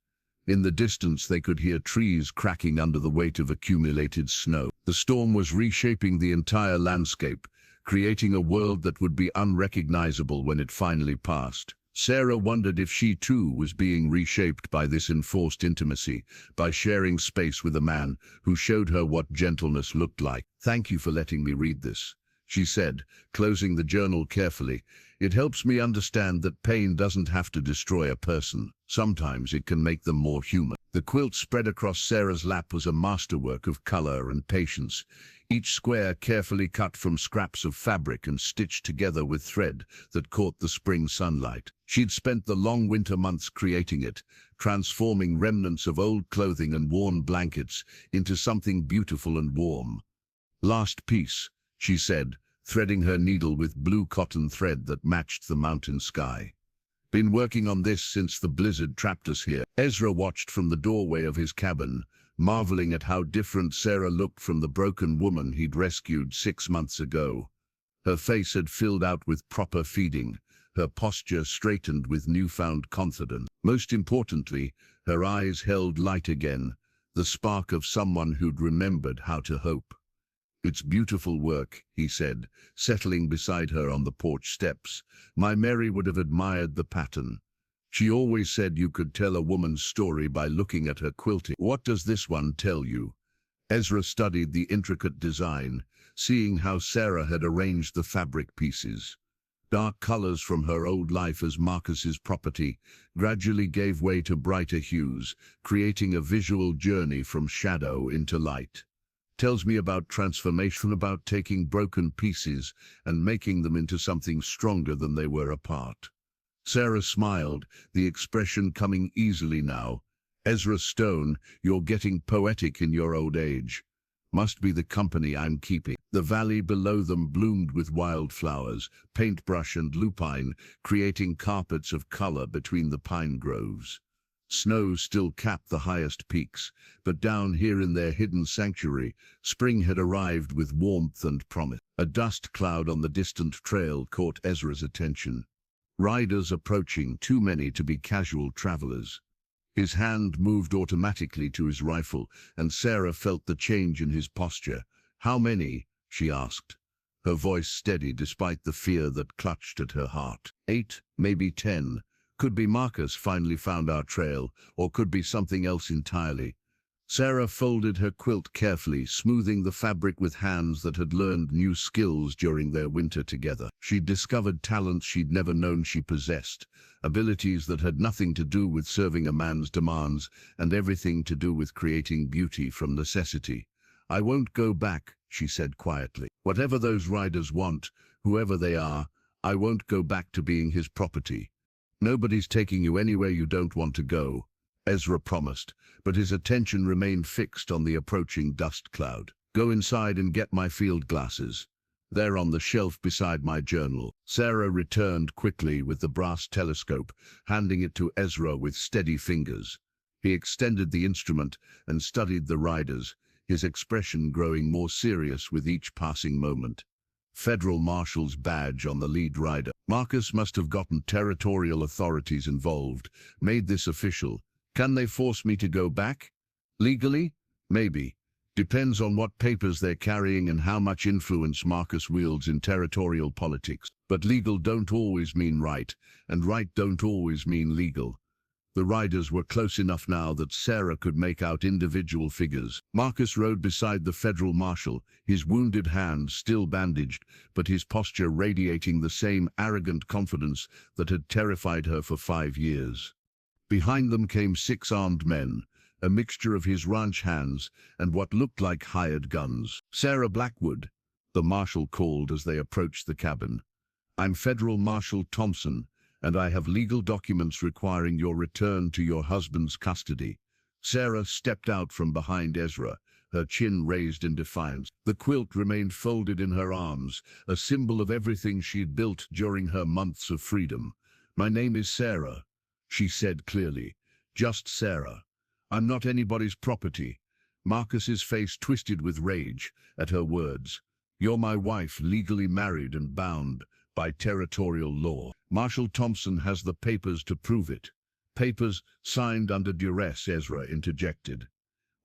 In the distance they could hear trees cracking under the weight of accumulated snow. The storm was reshaping the entire landscape, creating a world that would be unrecognizable when it finally passed. Sarah wondered if she too was being reshaped by this enforced intimacy, by sharing space with a man who showed her what gentleness looked like. "Thank you for letting me read this," she said, closing the journal carefully. "It helps me understand that pain doesn't have to destroy a person. Sometimes it can make them more human." The quilt spread across Sarah's lap was a masterwork of color and patience, each square carefully cut from scraps of fabric and stitched together with thread that caught the spring sunlight. She'd spent the long winter months creating it, transforming remnants of old clothing and worn blankets into something beautiful and warm. "Last piece," she said, threading her needle with blue cotton thread that matched the mountain sky. "Been working on this since the blizzard trapped us here." Ezra watched from the doorway of his cabin, marveling at how different Sarah looked from the broken woman he'd rescued 6 months ago. Her face had filled out with proper feeding, her posture straightened with newfound confidence. Most importantly, her eyes held light again, the spark of someone who'd remembered how to hope. "It's beautiful work," he said, settling beside her on the porch steps. "My Mary would have admired the pattern. She always said you could tell a woman's story by looking at her quilting. What does this one tell you?" Ezra studied the intricate design, seeing how Sarah had arranged the fabric pieces. Dark colors from her old life as Marcus's property gradually gave way to brighter hues, creating a visual journey from shadow into light. "Tells me about transformation, about taking broken pieces and making them into something stronger than they were apart." Sarah smiled, the expression coming easily now. "Ezra Stone, you're getting poetic in your old age. Must be the company I'm keeping." The valley below them bloomed with wildflowers, paintbrush and lupine, creating carpets of color between the pine groves. Snow still capped the highest peaks, but down here in their hidden sanctuary, spring had arrived with warmth and promise. A dust cloud on the distant trail caught Ezra's attention. Riders approaching, too many to be casual travelers. His hand moved automatically to his rifle, and Sarah felt the change in his posture. "How many?" she asked, her voice steady despite the fear that clutched at her heart. 8, maybe 10. Could be Marcus finally found our trail, or could be something else entirely. Sarah folded her quilt carefully, smoothing the fabric with hands that had learned new skills during their winter together. She'd discovered talents she'd never known she possessed, abilities that had nothing to do with serving a man's demands and everything to do with creating beauty from necessity. "I won't go back," she said quietly. "Whatever those riders want, whoever they are, I won't go back to being his property." "Nobody's taking you anywhere you don't want to go," Ezra promised, but his attention remained fixed on the approaching dust cloud. "Go inside and get my field glasses. They're on the shelf beside my journal." Sarah returned quickly with the brass telescope, handing it to Ezra with steady fingers. He extended the instrument and studied the riders, his expression growing more serious with each passing moment. Federal Marshal's badge on the lead rider. Marcus must have gotten territorial authorities involved, made this official. "Can they force me to go back? Legally? Maybe. Depends on what papers they're carrying and how much influence Marcus wields in territorial politics. But legal don't always mean right, and right don't always mean legal. The riders were close enough now that Sarah could make out individual figures. Marcus rode beside the federal marshal, his wounded hand still bandaged, but his posture radiating the same arrogant confidence that had terrified her for 5 years. Behind them came 6 armed men, a mixture of his ranch hands and what looked like hired guns. "Sarah Blackwood," the marshal called as they approached the cabin. "I'm Federal Marshal Thompson, and I have legal documents requiring your return to your husband's custody." Sarah stepped out from behind Ezra, her chin raised in defiance. The quilt remained folded in her arms, a symbol of everything she'd built during her months of freedom. "My name is Sarah," she said clearly. "Just Sarah. I'm not anybody's property." Marcus's face twisted with rage at her words. "You're my wife, legally married and bound by territorial law. Marshal Thompson has the papers to prove it." "Papers signed under duress," Ezra interjected.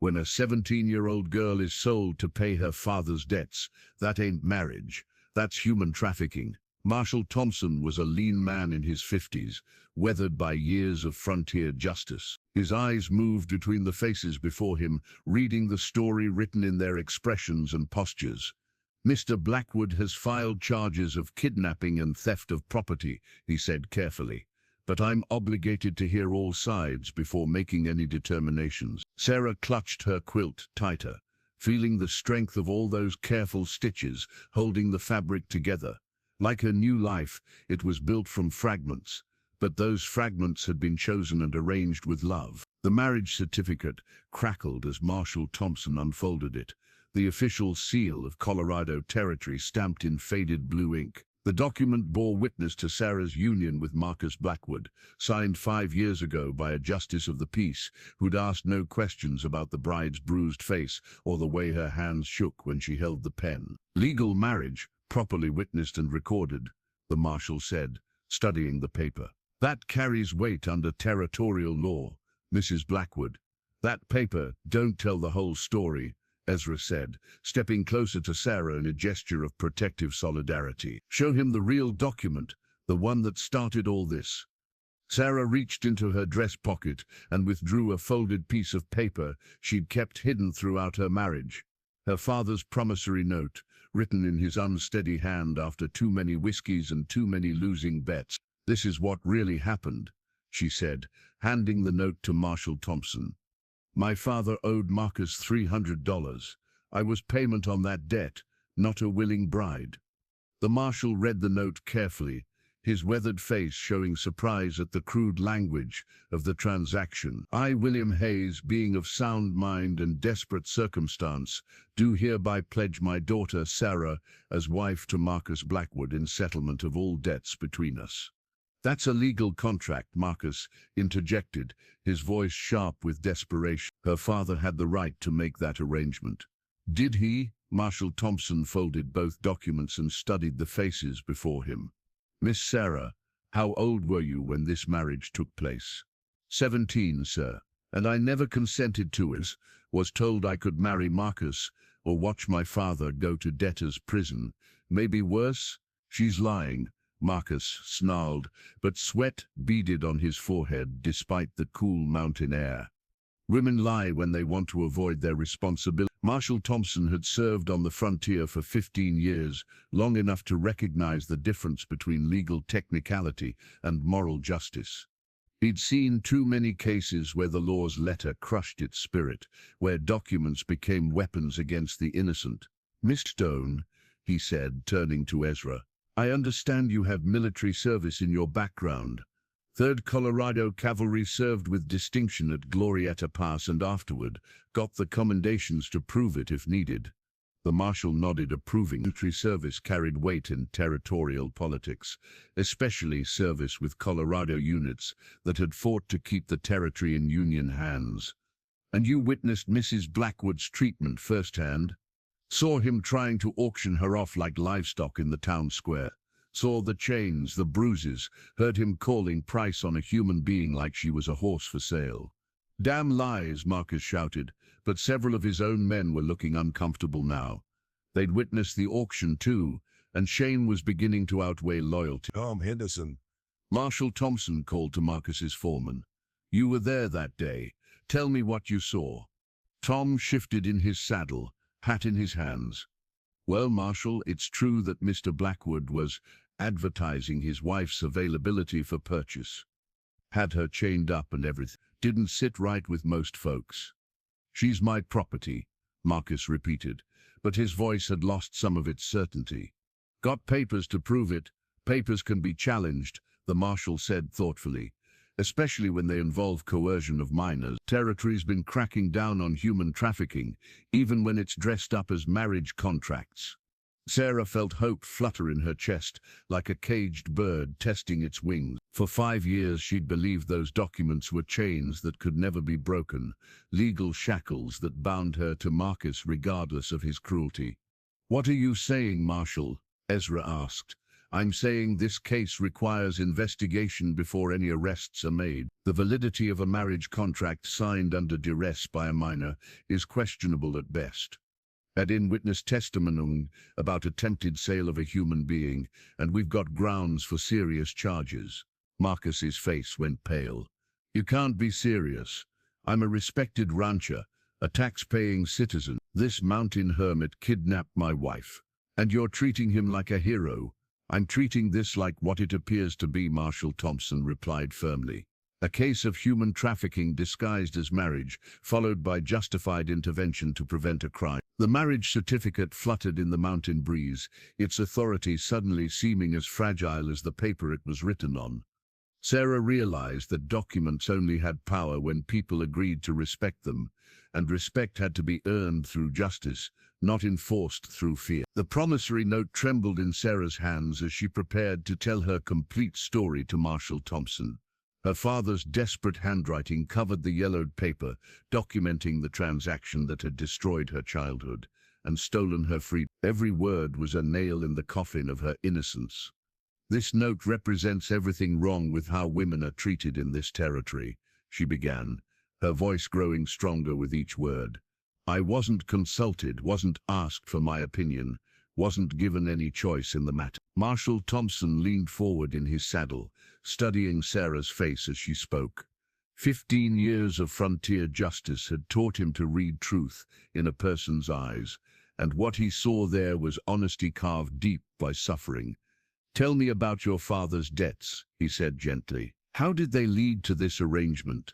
"When a 17-year-old girl is sold to pay her father's debts, that ain't marriage. That's human trafficking." Marshal Thompson was a lean man in his 50s, weathered by years of frontier justice. His eyes moved between the faces before him, reading the story written in their expressions and postures. "Mr. Blackwood has filed charges of kidnapping and theft of property," he said carefully. "But I'm obligated to hear all sides before making any determinations." Sarah clutched her quilt tighter, feeling the strength of all those careful stitches holding the fabric together. Like her new life, it was built from fragments, but those fragments had been chosen and arranged with love. The marriage certificate crackled as Marshal Thompson unfolded it, the official seal of Colorado Territory stamped in faded blue ink. The document bore witness to Sarah's union with Marcus Blackwood, signed 5 years ago by a justice of the peace who'd asked no questions about the bride's bruised face or the way her hands shook when she held the pen. "Legal marriage, properly witnessed and recorded," the marshal said, studying the paper. "That carries weight under territorial law, Mrs. Blackwood." "That paper don't tell the whole story," Ezra said, stepping closer to Sarah in a gesture of protective solidarity. "Show him the real document, the one that started all this." Sarah reached into her dress pocket and withdrew a folded piece of paper she'd kept hidden throughout her marriage. Her father's promissory note, written in his unsteady hand after too many whiskeys and too many losing bets. "This is what really happened," she said, handing the note to Marshal Thompson. "My father owed Marcus $300. I was payment on that debt, not a willing bride." The marshal read the note carefully, his weathered face showing surprise at the crude language of the transaction. "I, William Hayes, being of sound mind and desperate circumstance, do hereby pledge my daughter Sarah as wife to Marcus Blackwood in settlement of all debts between us." "That's a legal contract," Marcus interjected, his voice sharp with desperation. "Her father had the right to make that arrangement." "Did he?" Marshal Thompson folded both documents and studied the faces before him. "Miss Sarah, how old were you when this marriage took place?" 17, sir. And I never consented to it, was told I could marry Marcus or watch my father go to debtor's prison. Maybe worse." "She's lying," Marcus snarled, but sweat beaded on his forehead despite the cool mountain air. "Women lie when they want to avoid their responsibility." Marshal Thompson had served on the frontier for 15 years, long enough to recognize the difference between legal technicality and moral justice. He'd seen too many cases where the law's letter crushed its spirit, where documents became weapons against the innocent. "Miss Stone," he said, turning to Ezra, "I understand you have military service in your background. 3rd Colorado Cavalry, served with distinction at Glorieta Pass and afterward, got the commendations to prove it if needed." The marshal nodded, approving. Military service carried weight in territorial politics, especially service with Colorado units that had fought to keep the territory in Union hands. "And you witnessed Mrs. Blackwood's treatment firsthand? Saw him trying to auction her off like livestock in the town square? Saw the chains, the bruises, heard him calling price on a human being like she was a horse for sale? Damn lies, Marcus shouted, but several of his own men were looking uncomfortable now. They'd witnessed the auction too, and shame was beginning to outweigh loyalty. Tom Henderson. Marshal Thompson called to Marcus's foreman. You were there that day. Tell me what you saw. Tom shifted in his saddle, hat in his hands. Well, Marshal, it's true that Mr. Blackwood was advertising his wife's availability for purchase. Had her chained up and everything. Didn't sit right with most folks. She's my property, Marcus repeated, but his voice had lost some of its certainty. Got papers to prove it. Papers can be challenged, the marshal said thoughtfully, especially when they involve coercion of minors. Territory's been cracking down on human trafficking, even when it's dressed up as marriage contracts. Sarah felt hope flutter in her chest, like a caged bird testing its wings. For 5 years she'd believed those documents were chains that could never be broken, legal shackles that bound her to Marcus regardless of his cruelty. What are you saying, Marshal? Ezra asked. I'm saying this case requires investigation before any arrests are made. The validity of a marriage contract signed under duress by a minor is questionable at best. Add in witness testimony about attempted sale of a human being, and we've got grounds for serious charges. Marcus's face went pale. You can't be serious. I'm a respected rancher, a tax-paying citizen. This mountain hermit kidnapped my wife, and you're treating him like a hero. I'm treating this like what it appears to be, Marshal Thompson replied firmly. A case of human trafficking disguised as marriage, followed by justified intervention to prevent a crime. The marriage certificate fluttered in the mountain breeze, its authority suddenly seeming as fragile as the paper it was written on. Sarah realized that documents only had power when people agreed to respect them, and respect had to be earned through justice, not enforced through fear. The promissory note trembled in Sarah's hands as she prepared to tell her complete story to Marshal Thompson. Her father's desperate handwriting covered the yellowed paper, documenting the transaction that had destroyed her childhood and stolen her freedom. Every word was a nail in the coffin of her innocence. This note represents everything wrong with how women are treated in this territory, she began, her voice growing stronger with each word. I wasn't consulted, wasn't asked for my opinion, wasn't given any choice in the matter. Marshal Thompson leaned forward in his saddle, studying Sarah's face as she spoke. 15 years of frontier justice had taught him to read truth in a person's eyes, and what he saw there was honesty carved deep by suffering. Tell me about your father's debts, he said gently. How did they lead to this arrangement?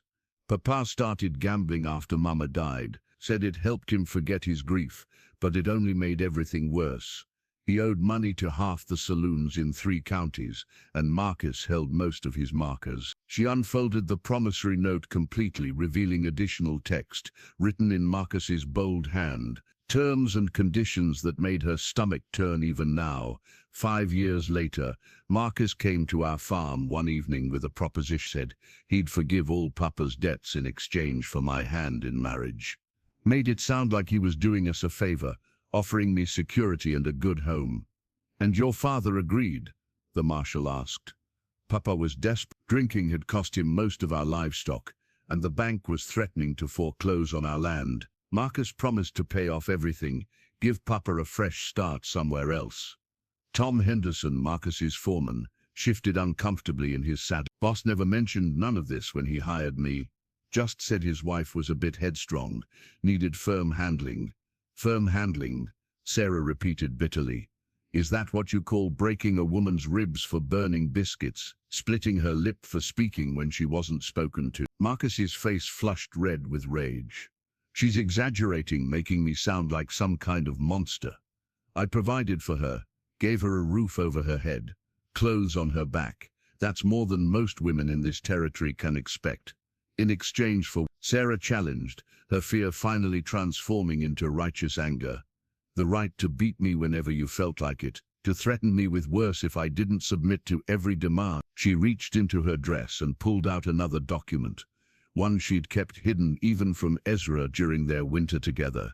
Papa started gambling after Mama died, said it helped him forget his grief, but it only made everything worse. He owed money to half the saloons in 3 counties, and Marcus held most of his markers. She unfolded the promissory note completely, revealing additional text, written in Marcus's bold hand, terms and conditions that made her stomach turn even now. 5 years later, Marcus came to our farm one evening with a proposition. Said he'd forgive all Papa's debts in exchange for my hand in marriage. Made it sound like he was doing us a favor, offering me security and a good home. And your father agreed? The marshal asked. Papa was desperate. Drinking had cost him most of our livestock, and the bank was threatening to foreclose on our land. Marcus promised to pay off everything, give Papa a fresh start somewhere else. Tom Henderson, Marcus's foreman, shifted uncomfortably in his saddle. Boss never mentioned none of this when he hired me. Just said his wife was a bit headstrong, needed firm handling. Firm handling, Sarah repeated bitterly. Is that what you call breaking a woman's ribs for burning biscuits, splitting her lip for speaking when she wasn't spoken to? Marcus's face flushed red with rage. She's exaggerating, making me sound like some kind of monster. I provided for her, gave her a roof over her head, clothes on her back. That's more than most women in this territory can expect. In exchange for, Sarah challenged, her fear finally transforming into righteous anger. The right to beat me whenever you felt like it, to threaten me with worse if I didn't submit to every demand. She reached into her dress and pulled out another document, one she'd kept hidden even from Ezra during their winter together.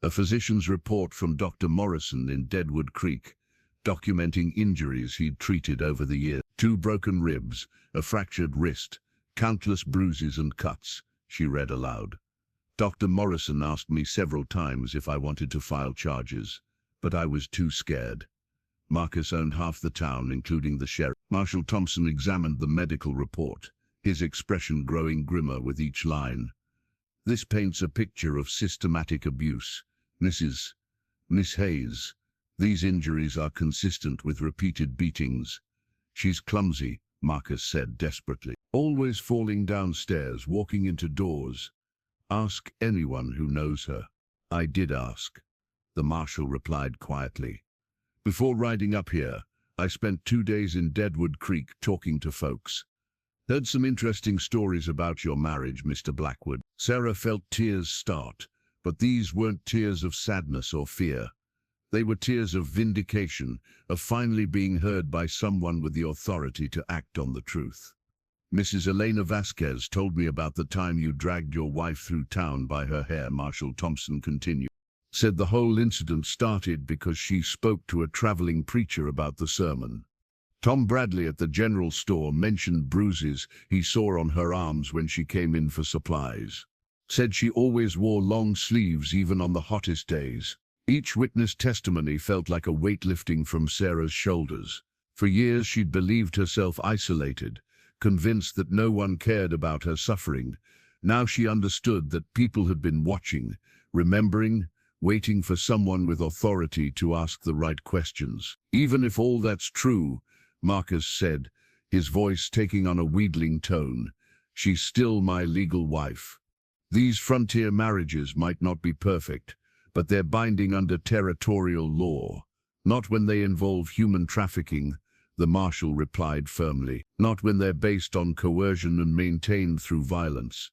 A physician's report from Dr. Morrison in Deadwood Creek, documenting injuries he'd treated over the years. 2 broken ribs, a fractured wrist, countless bruises and cuts. she read aloud. Dr. Morrison asked me several times if I wanted to file charges, but I was too scared. Marcus owned half the town, including the sheriff. Marshal Thompson examined the medical report, his expression growing grimmer with each line. This paints a picture of systematic abuse. Miss Hayes, these injuries are consistent with repeated beatings. She's clumsy, Marcus said desperately. Always falling downstairs, walking into doors. Ask anyone who knows her. I did ask, the marshal replied quietly. Before riding up here, I spent 2 days in Deadwood Creek talking to folks. Heard some interesting stories about your marriage, Mr. Blackwood. Sarah felt tears start, but these weren't tears of sadness or fear. They were tears of vindication, of finally being heard by someone with the authority to act on the truth. Mrs. Elena Vasquez told me about the time you dragged your wife through town by her hair, Marshal Thompson continued. Said the whole incident started because she spoke to a traveling preacher about the sermon. Tom Bradley at the general store mentioned bruises he saw on her arms when she came in for supplies. Said she always wore long sleeves even on the hottest days. Each witness testimony felt like a weight lifting from Sarah's shoulders. For years she'd believed herself isolated, convinced that no one cared about her suffering. Now she understood that people had been watching, remembering, waiting for someone with authority to ask the right questions. Even if all that's true, Marcus said, his voice taking on a wheedling tone, she's still my legal wife. These frontier marriages might not be perfect, but they're binding under territorial law. Not when they involve human trafficking, the marshal replied firmly. Not when they're based on coercion and maintained through violence.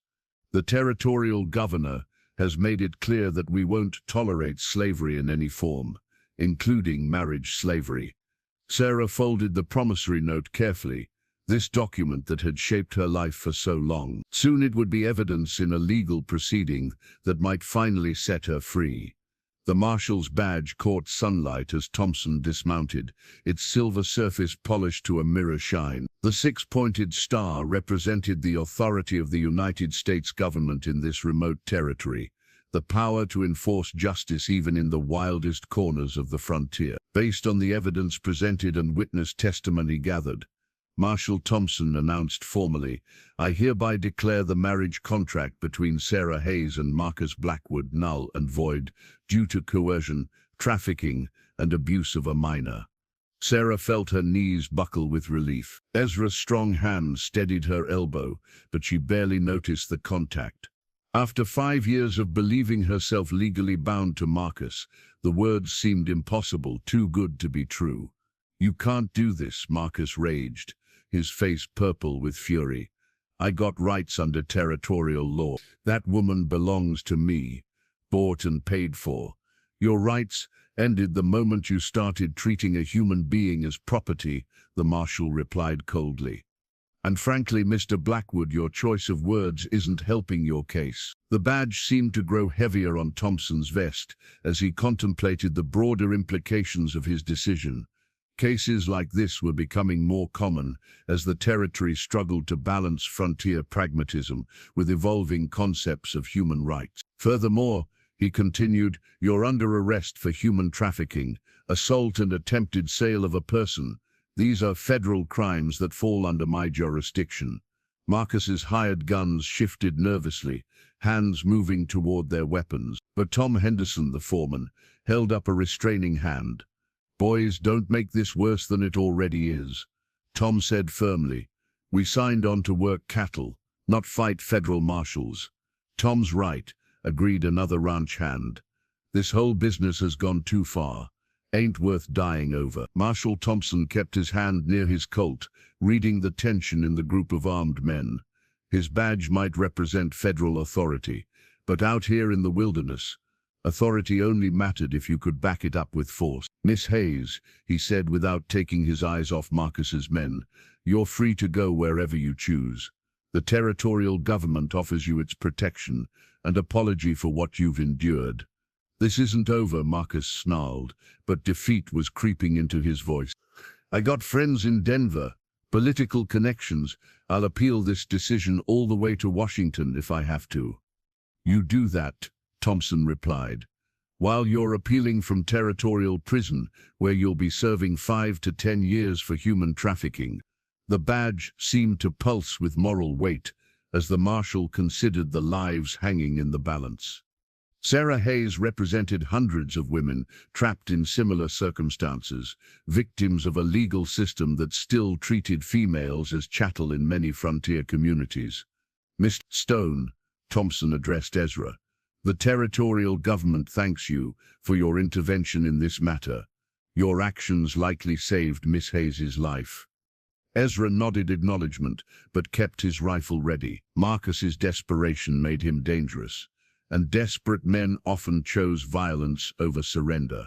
The territorial governor has made it clear that we won't tolerate slavery in any form, including marriage slavery. Sarah folded the promissory note carefully, this document that had shaped her life for so long. Soon it would be evidence in a legal proceeding that might finally set her free. The marshal's badge caught sunlight as Thompson dismounted, its silver surface polished to a mirror shine. The six-pointed star represented the authority of the United States government in this remote territory, the power to enforce justice even in the wildest corners of the frontier. Based on the evidence presented and witness testimony gathered, Marshal Thompson announced formally, I hereby declare the marriage contract between Sarah Hayes and Marcus Blackwood null and void due to coercion, trafficking, and abuse of a minor. Sarah felt her knees buckle with relief. Ezra's strong hand steadied her elbow, but she barely noticed the contact. After 5 years of believing herself legally bound to Marcus, the words seemed impossible, too good to be true. You can't do this, Marcus raged, his face purple with fury. I got rights under territorial law. That woman belongs to me, bought and paid for. Your rights ended the moment you started treating a human being as property, the marshal replied coldly. And frankly, Mr. Blackwood, your choice of words isn't helping your case. The badge seemed to grow heavier on Thompson's vest as he contemplated the broader implications of his decision. Cases like this were becoming more common as the territory struggled to balance frontier pragmatism with evolving concepts of human rights. Furthermore, he continued, you're under arrest for human trafficking, assault and attempted sale of a person. These are federal crimes that fall under my jurisdiction. Marcus's hired guns shifted nervously, hands moving toward their weapons. But Tom Henderson, the foreman, held up a restraining hand. Boys, don't make this worse than it already is, Tom said firmly. We signed on to work cattle, not fight federal marshals. Tom's right, agreed another ranch hand. This whole business has gone too far. Ain't worth dying over. Marshal Thompson kept his hand near his Colt, reading the tension in the group of armed men. His badge might represent federal authority, but out here in the wilderness, authority only mattered if you could back it up with force. Miss Hayes, he said without taking his eyes off Marcus's men, you're free to go wherever you choose. The territorial government offers you its protection and apology for what you've endured. This isn't over, Marcus snarled, but defeat was creeping into his voice. I got friends in Denver, Political connections. I'll appeal this decision all the way to Washington if I have to. You do that, Thompson replied. While you're appealing from territorial prison, where you'll be serving 5 to 10 years for human trafficking. The badge seemed to pulse with moral weight as the marshal considered the lives hanging in the balance. Sarah Hayes represented hundreds of women trapped in similar circumstances, victims of a legal system that still treated females as chattel in many frontier communities. Mr. Stone, Thompson addressed Ezra. The territorial government thanks you for your intervention in this matter. Your actions likely saved Miss Hayes's life. Ezra nodded acknowledgement, but kept his rifle ready. Marcus's desperation made him dangerous, and desperate men often chose violence over surrender.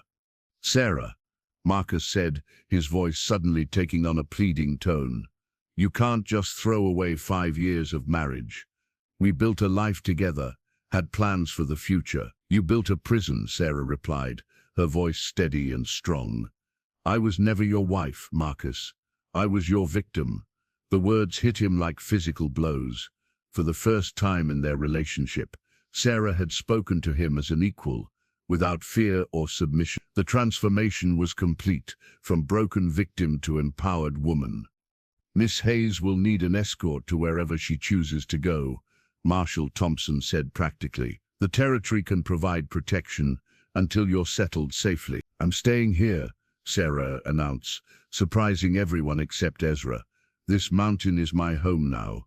Sarah, Marcus said, his voice suddenly taking on a pleading tone. You can't just throw away 5 years of marriage. We built a life together, had plans for the future. You built a prison, Sarah replied, her voice steady and strong. I was never your wife, Marcus. I was your victim. The words hit him like physical blows. For the first time in their relationship, Sarah had spoken to him as an equal, without fear or submission. The transformation was complete, from broken victim to empowered woman. Miss Hayes will need an escort to wherever she chooses to go, Marshal Thompson said practically. The territory can provide protection until you're settled safely. I'm staying here, Sarah announced, surprising everyone except Ezra. This mountain is my home now.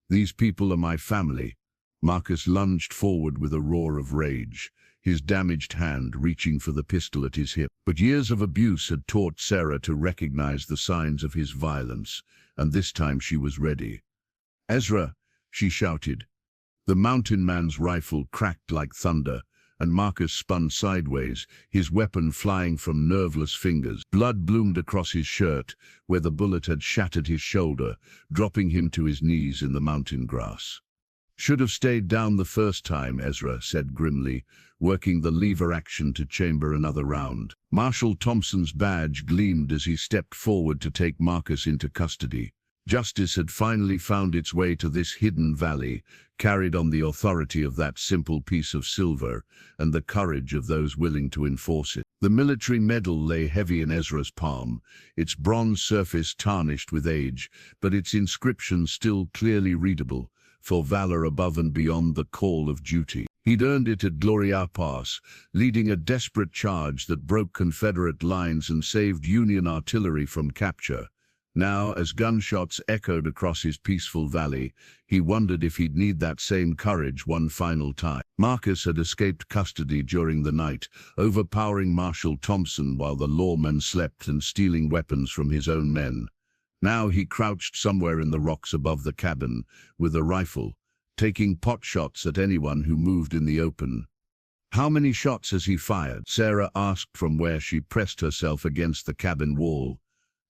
These people are my family. Marcus lunged forward with a roar of rage, his damaged hand reaching for the pistol at his hip. But years of abuse had taught Sarah to recognize the signs of his violence, and this time she was ready. Ezra, she shouted. The mountain man's rifle cracked like thunder, and Marcus spun sideways, his weapon flying from nerveless fingers. Blood bloomed across his shirt, where the bullet had shattered his shoulder, dropping him to his knees in the mountain grass. Should have stayed down the first time, Ezra said grimly, working the lever action to chamber another round. Marshal Thompson's badge gleamed as he stepped forward to take Marcus into custody. Justice had finally found its way to this hidden valley, carried on the authority of that simple piece of silver and the courage of those willing to enforce it. The military medal lay heavy in Ezra's palm, its bronze surface tarnished with age, but its inscription still clearly readable, for valor above and beyond the call of duty. He'd earned it at Gloria Pass, leading a desperate charge that broke Confederate lines and saved Union artillery from capture. Now, as gunshots echoed across his peaceful valley, he wondered if he'd need that same courage one final time. Marcus had escaped custody during the night, overpowering Marshal Thompson while the lawman slept and stealing weapons from his own men. Now he crouched somewhere in the rocks above the cabin, with a rifle, taking pot shots at anyone who moved in the open. How many shots has he fired? Sarah asked from where she pressed herself against the cabin wall.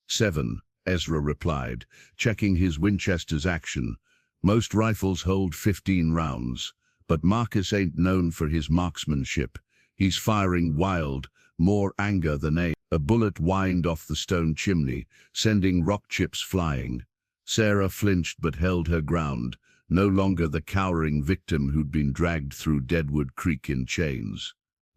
7. Ezra replied, checking his Winchester's action. Most rifles hold 15 rounds, but Marcus ain't known for his marksmanship. He's firing wild, more anger than aim. A bullet whined off the stone chimney, sending rock chips flying. Sarah flinched but held her ground, no longer the cowering victim who'd been dragged through Deadwood Creek in chains.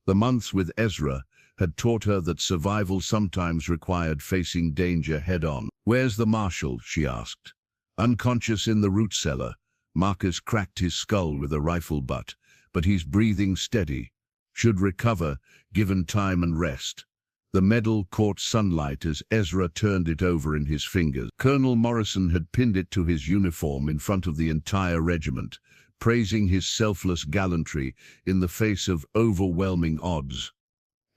The months with Ezra had taught her that survival sometimes required facing danger head-on. Where's the marshal? She asked. Unconscious in the root cellar. Marcus cracked his skull with a rifle butt, but he's breathing steady. Should recover, given time and rest. The medal caught sunlight as Ezra turned it over in his fingers. Colonel Morrison had pinned it to his uniform in front of the entire regiment, praising his selfless gallantry in the face of overwhelming odds.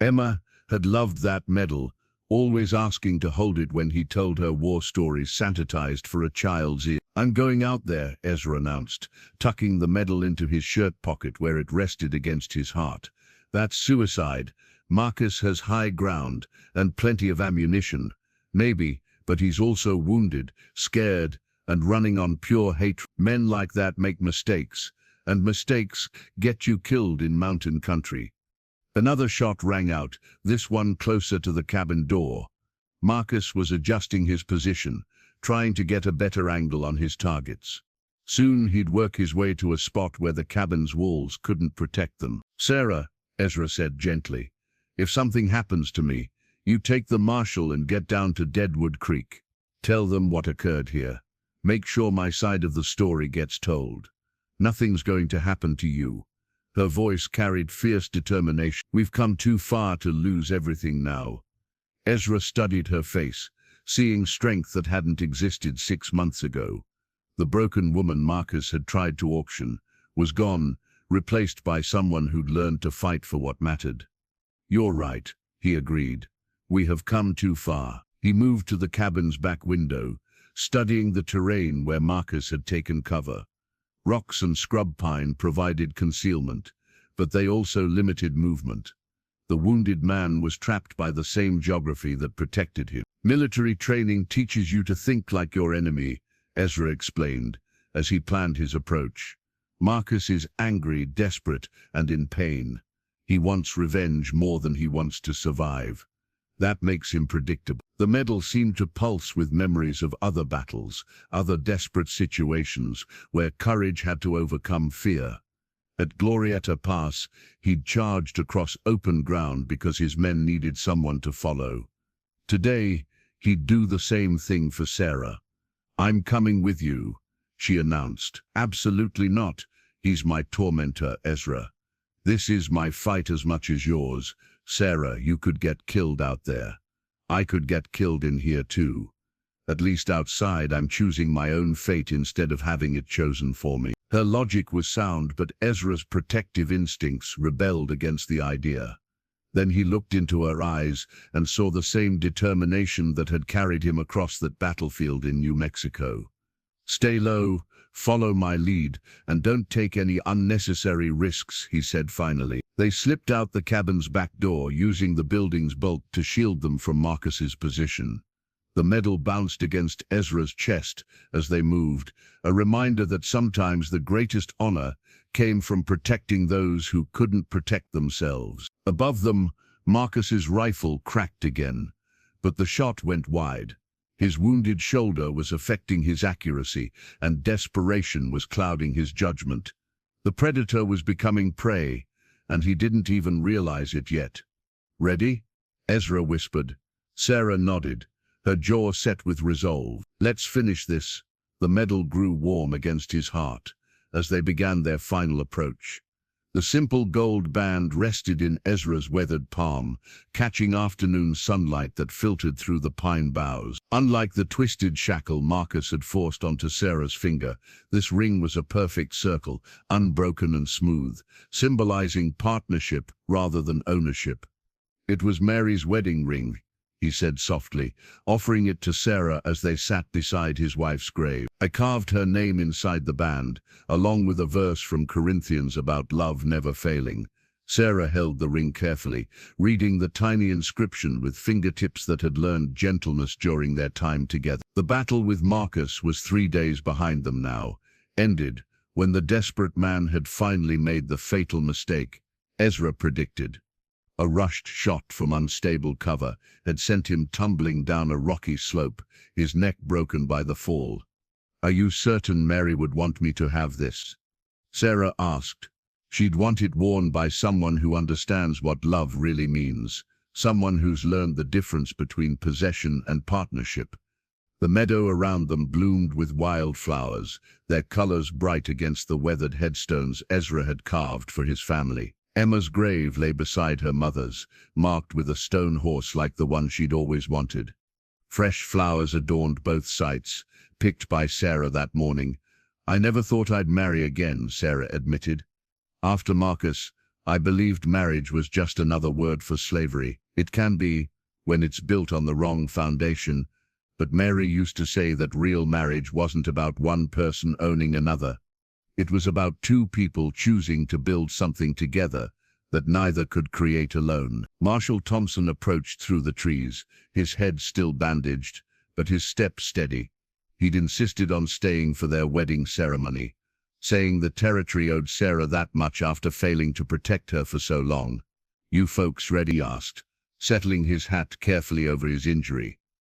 Emma had loved that medal, always asking to hold it when he told her war stories sanitized for a child's ear. I'm going out there, Ezra announced, tucking the medal into his shirt pocket where it rested against his heart. That's suicide. Marcus has high ground and plenty of ammunition. Maybe, but he's also wounded, scared, and running on pure hatred. Men like that make mistakes, and mistakes get you killed in mountain country. Another shot rang out, this one closer to the cabin door. Marcus was adjusting his position, trying to get a better angle on his targets. Soon he'd work his way to a spot where the cabin's walls couldn't protect them. "Sarah," Ezra said gently, "if something happens to me, you take the marshal and get down to Deadwood Creek. Tell them what occurred here. Make sure my side of the story gets told. Nothing's going to happen to you." Her voice carried fierce determination. "We've come too far to lose everything now." Ezra studied her face, seeing strength that hadn't existed 6 months ago. The broken woman Marcus had tried to auction was gone, replaced by someone who'd learned to fight for what mattered. "You're right," he agreed. "We have come too far." He moved to the cabin's back window, studying the terrain where Marcus had taken cover. Rocks and scrub pine provided concealment, but they also limited movement. The wounded man was trapped by the same geography that protected him. "Military training teaches you to think like your enemy," Ezra explained, as he planned his approach. "Marcus is angry, desperate, and in pain. He wants revenge more than he wants to survive. That makes him predictable." The meadow seemed to pulse with memories of other battles, other desperate situations where courage had to overcome fear. At Glorietta Pass, he'd charged across open ground because his men needed someone to follow. Today, he'd do the same thing for Sarah. "I'm coming with you," she announced. "Absolutely not. He's my tormentor, Ezra. This is my fight as much as yours. Sarah, you could get killed out there. I could get killed in here too. At least outside, I'm choosing my own fate instead of having it chosen for me." Her logic was sound, but Ezra's protective instincts rebelled against the idea. Then he looked into her eyes and saw the same determination that had carried him across that battlefield in New Mexico. "Stay low, follow my lead, and don't take any unnecessary risks," he said finally. They slipped out the cabin's back door, using the building's bulk to shield them from Marcus's position. The metal bounced against Ezra's chest as they moved, a reminder that sometimes the greatest honor came from protecting those who couldn't protect themselves. Above them, Marcus's rifle cracked again, but the shot went wide. His wounded shoulder was affecting his accuracy, and desperation was clouding his judgment. The predator was becoming prey, and he didn't even realize it yet. "Ready?" Ezra whispered. Sarah nodded, her jaw set with resolve. "Let's finish this." The metal grew warm against his heart as they began their final approach. The simple gold band rested in Ezra's weathered palm, catching afternoon sunlight that filtered through the pine boughs. Unlike the twisted shackle Marcus had forced onto Sarah's finger, this ring was a perfect circle, unbroken and smooth, symbolizing partnership rather than ownership. "It was Mary's wedding ring," he said softly, offering it to Sarah as they sat beside his wife's grave. "I carved her name inside the band, along with a verse from Corinthians about love never failing." Sarah held the ring carefully, reading the tiny inscription with fingertips that had learned gentleness during their time together. The battle with Marcus was 3 days behind them now, ended when the desperate man had finally made the fatal mistake Ezra predicted. A rushed shot from unstable cover had sent him tumbling down a rocky slope, his neck broken by the fall. "Are you certain Mary would want me to have this?" Sarah asked. She'd want it worn by someone who understands what love really means, someone who's learned the difference between possession and partnership. The meadow around them bloomed with wildflowers, their colors bright against the weathered headstones Ezra had carved for his family. Emma's grave lay beside her mother's, marked with a stone horse like the one she'd always wanted. Fresh flowers adorned both sites, picked by Sarah that morning. "I never thought I'd marry again," Sarah admitted. "After Marcus, I believed marriage was just another word for slavery. It can be, when it's built on the wrong foundation, but Mary used to say that real marriage wasn't about one person owning another. It was about two people choosing to build something together that neither could create alone." Marshal Thompson approached through the trees, his head still bandaged, but his step steady. He'd insisted on staying for their wedding ceremony, saying the territory owed Sarah that much after failing to protect her for so long. "You folks ready?" he asked, settling his hat carefully over his injury.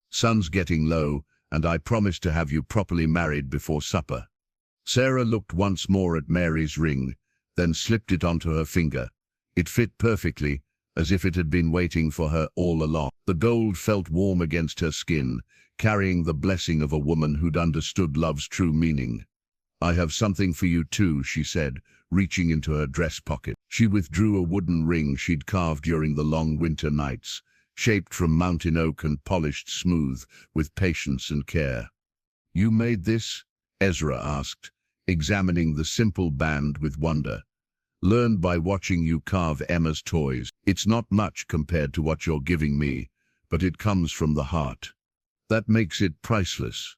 "Sun's getting low, and I promise to have you properly married before supper." Sarah looked once more at Mary's ring, then slipped it onto her finger. It fit perfectly, as if it had been waiting for her all along. The gold felt warm against her skin, carrying the blessing of a woman who'd understood love's true meaning. "I have something for you too," she said, reaching into her dress pocket. She withdrew a wooden ring she'd carved during the long winter nights, shaped from mountain oak and polished smooth, with patience and care. "You made this?" Ezra asked, examining the simple band with wonder. "Learned by watching you carve Emma's toys. It's not much compared to what you're giving me, but it comes from the heart. That makes it priceless."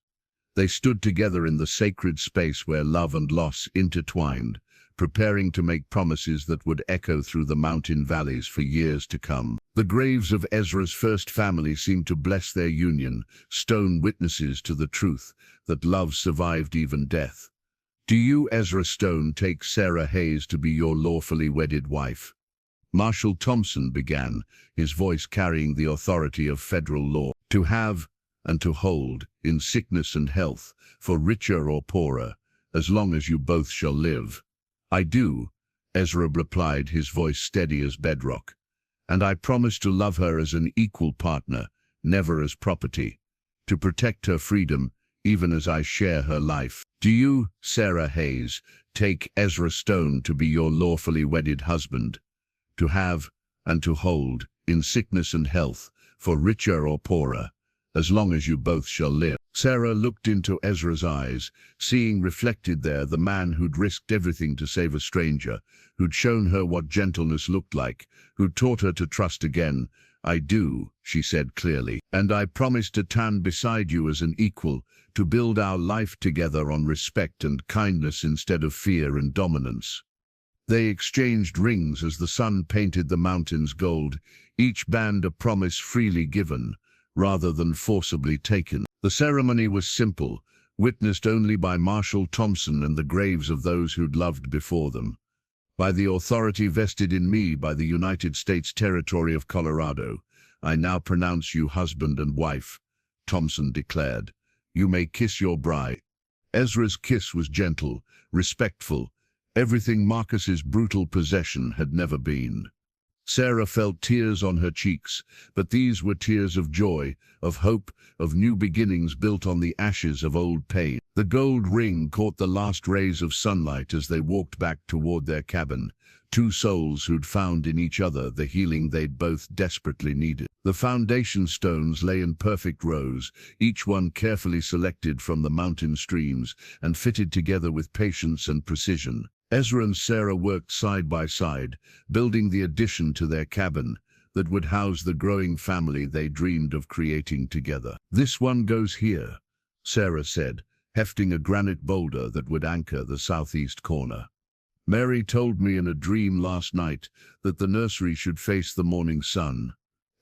They stood together in the sacred space where love and loss intertwined, preparing to make promises that would echo through the mountain valleys for years to come. The graves of Ezra's first family seemed to bless their union, stone witnesses to the truth that love survived even death. "Do you, Ezra Stone, take Sarah Hayes to be your lawfully wedded wife?" Marshal Thompson began, his voice carrying the authority of federal law. "To have and to hold, in sickness and health, for richer or poorer, as long as you both shall live." "I do," Ezra replied, his voice steady as bedrock. "And I promise to love her as an equal partner, never as property. To protect her freedom, even as I share her life." "Do you, Sarah Hayes, take Ezra Stone to be your lawfully wedded husband? To have and to hold, in sickness and health, for richer or poorer, as long as you both shall live." Sarah looked into Ezra's eyes, seeing reflected there the man who'd risked everything to save a stranger, who'd shown her what gentleness looked like, who'd taught her to trust again. "I do," she said clearly, "and I promise to stand beside you as an equal, to build our life together on respect and kindness instead of fear and dominance." They exchanged rings as the sun painted the mountains gold, each band a promise freely given, rather than forcibly taken. The ceremony was simple, witnessed only by Marshal Thompson and the graves of those who'd loved before them. "By the authority vested in me by the United States Territory of Colorado, I now pronounce you husband and wife," Thompson declared. "You may kiss your bride." Ezra's kiss was gentle, respectful, everything Marcus's brutal possession had never been. Sarah felt tears on her cheeks, but these were tears of joy, of hope, of new beginnings built on the ashes of old pain. The gold ring caught the last rays of sunlight as they walked back toward their cabin, two souls who'd found in each other the healing they'd both desperately needed. The foundation stones lay in perfect rows, each one carefully selected from the mountain streams and fitted together with patience and precision. Ezra and Sarah worked side by side, building the addition to their cabin that would house the growing family they dreamed of creating together. "This one goes here," Sarah said, hefting a granite boulder that would anchor the southeast corner. "Mary told me in a dream last night that the nursery should face the morning sun."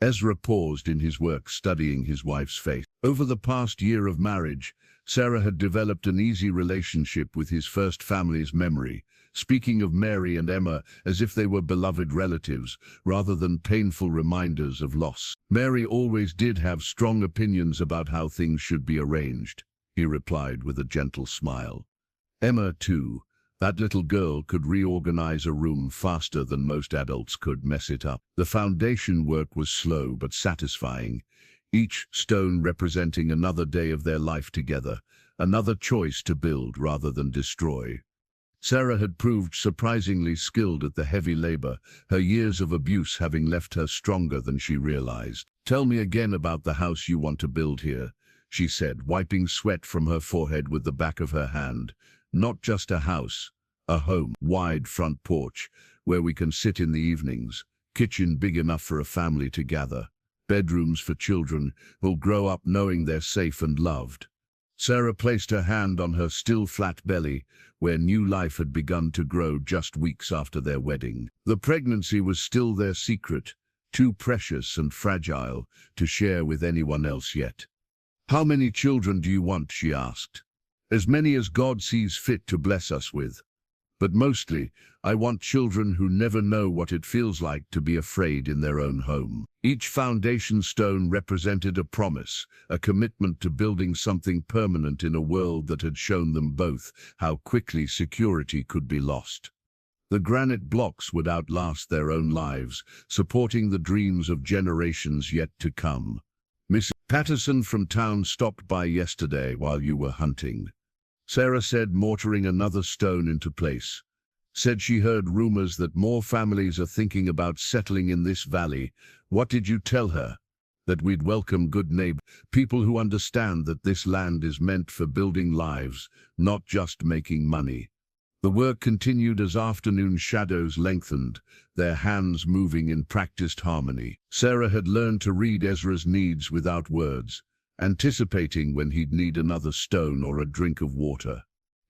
Ezra paused in his work, studying his wife's face. Over the past year of marriage, Sarah had developed an easy relationship with his first family's memory, speaking of Mary and Emma as if they were beloved relatives, rather than painful reminders of loss. "Mary always did have strong opinions about how things should be arranged," he replied with a gentle smile. "Emma, too. That little girl could reorganize a room faster than most adults could mess it up." The foundation work was slow but satisfying, each stone representing another day of their life together, another choice to build rather than destroy. Sarah had proved surprisingly skilled at the heavy labor, her years of abuse having left her stronger than she realized. "Tell me again about the house you want to build here," she said, wiping sweat from her forehead with the back of her hand. "Not just a house, a home. Wide front porch, where we can sit in the evenings, kitchen big enough for a family to gather, bedrooms for children who'll grow up knowing they're safe and loved." Sarah placed her hand on her still flat belly, where new life had begun to grow just weeks after their wedding. The pregnancy was still their secret, too precious and fragile to share with anyone else yet. "How many children do you want?" she asked. "As many as God sees fit to bless us with." But mostly, I want children who never know what it feels like to be afraid in their own home. Each foundation stone represented a promise, a commitment to building something permanent in a world that had shown them both how quickly security could be lost. The granite blocks would outlast their own lives, supporting the dreams of generations yet to come. Miss Patterson from town stopped by yesterday while you were hunting. Sarah said, mortaring another stone into place. Said she heard rumors that more families are thinking about settling in this valley. What did you tell her? That we'd welcome good neighbors, people who understand that this land is meant for building lives, not just making money. The work continued as afternoon shadows lengthened, their hands moving in practiced harmony. Sarah had learned to read Ezra's needs without words, anticipating when he'd need another stone or a drink of water.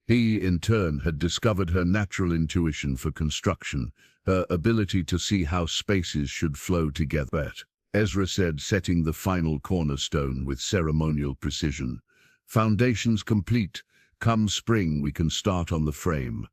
He, in turn, had discovered her natural intuition for construction, her ability to see how spaces should flow together. Ezra said, setting the final cornerstone with ceremonial precision. Foundations complete. Come spring, we can start on the frame.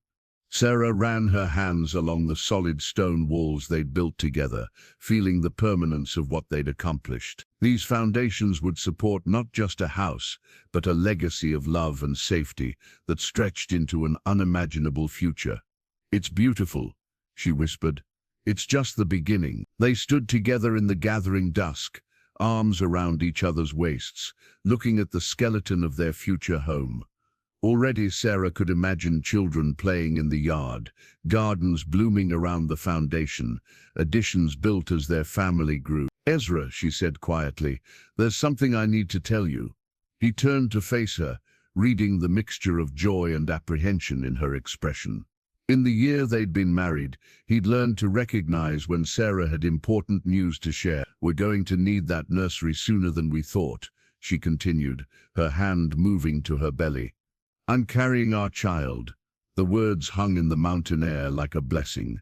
Sarah ran her hands along the solid stone walls they'd built together, feeling the permanence of what they'd accomplished. These foundations would support not just a house, but a legacy of love and safety that stretched into an unimaginable future. It's beautiful, she whispered. It's just the beginning. They stood together in the gathering dusk, arms around each other's waists, looking at the skeleton of their future home. Already Sarah could imagine children playing in the yard, gardens blooming around the foundation, additions built as their family grew. Ezra, she said quietly, there's something I need to tell you. He turned to face her, reading the mixture of joy and apprehension in her expression. In the year they'd been married, he'd learned to recognize when Sarah had important news to share. We're going to need that nursery sooner than we thought, she continued, her hand moving to her belly. I'm carrying our child. The words hung in the mountain air like a blessing.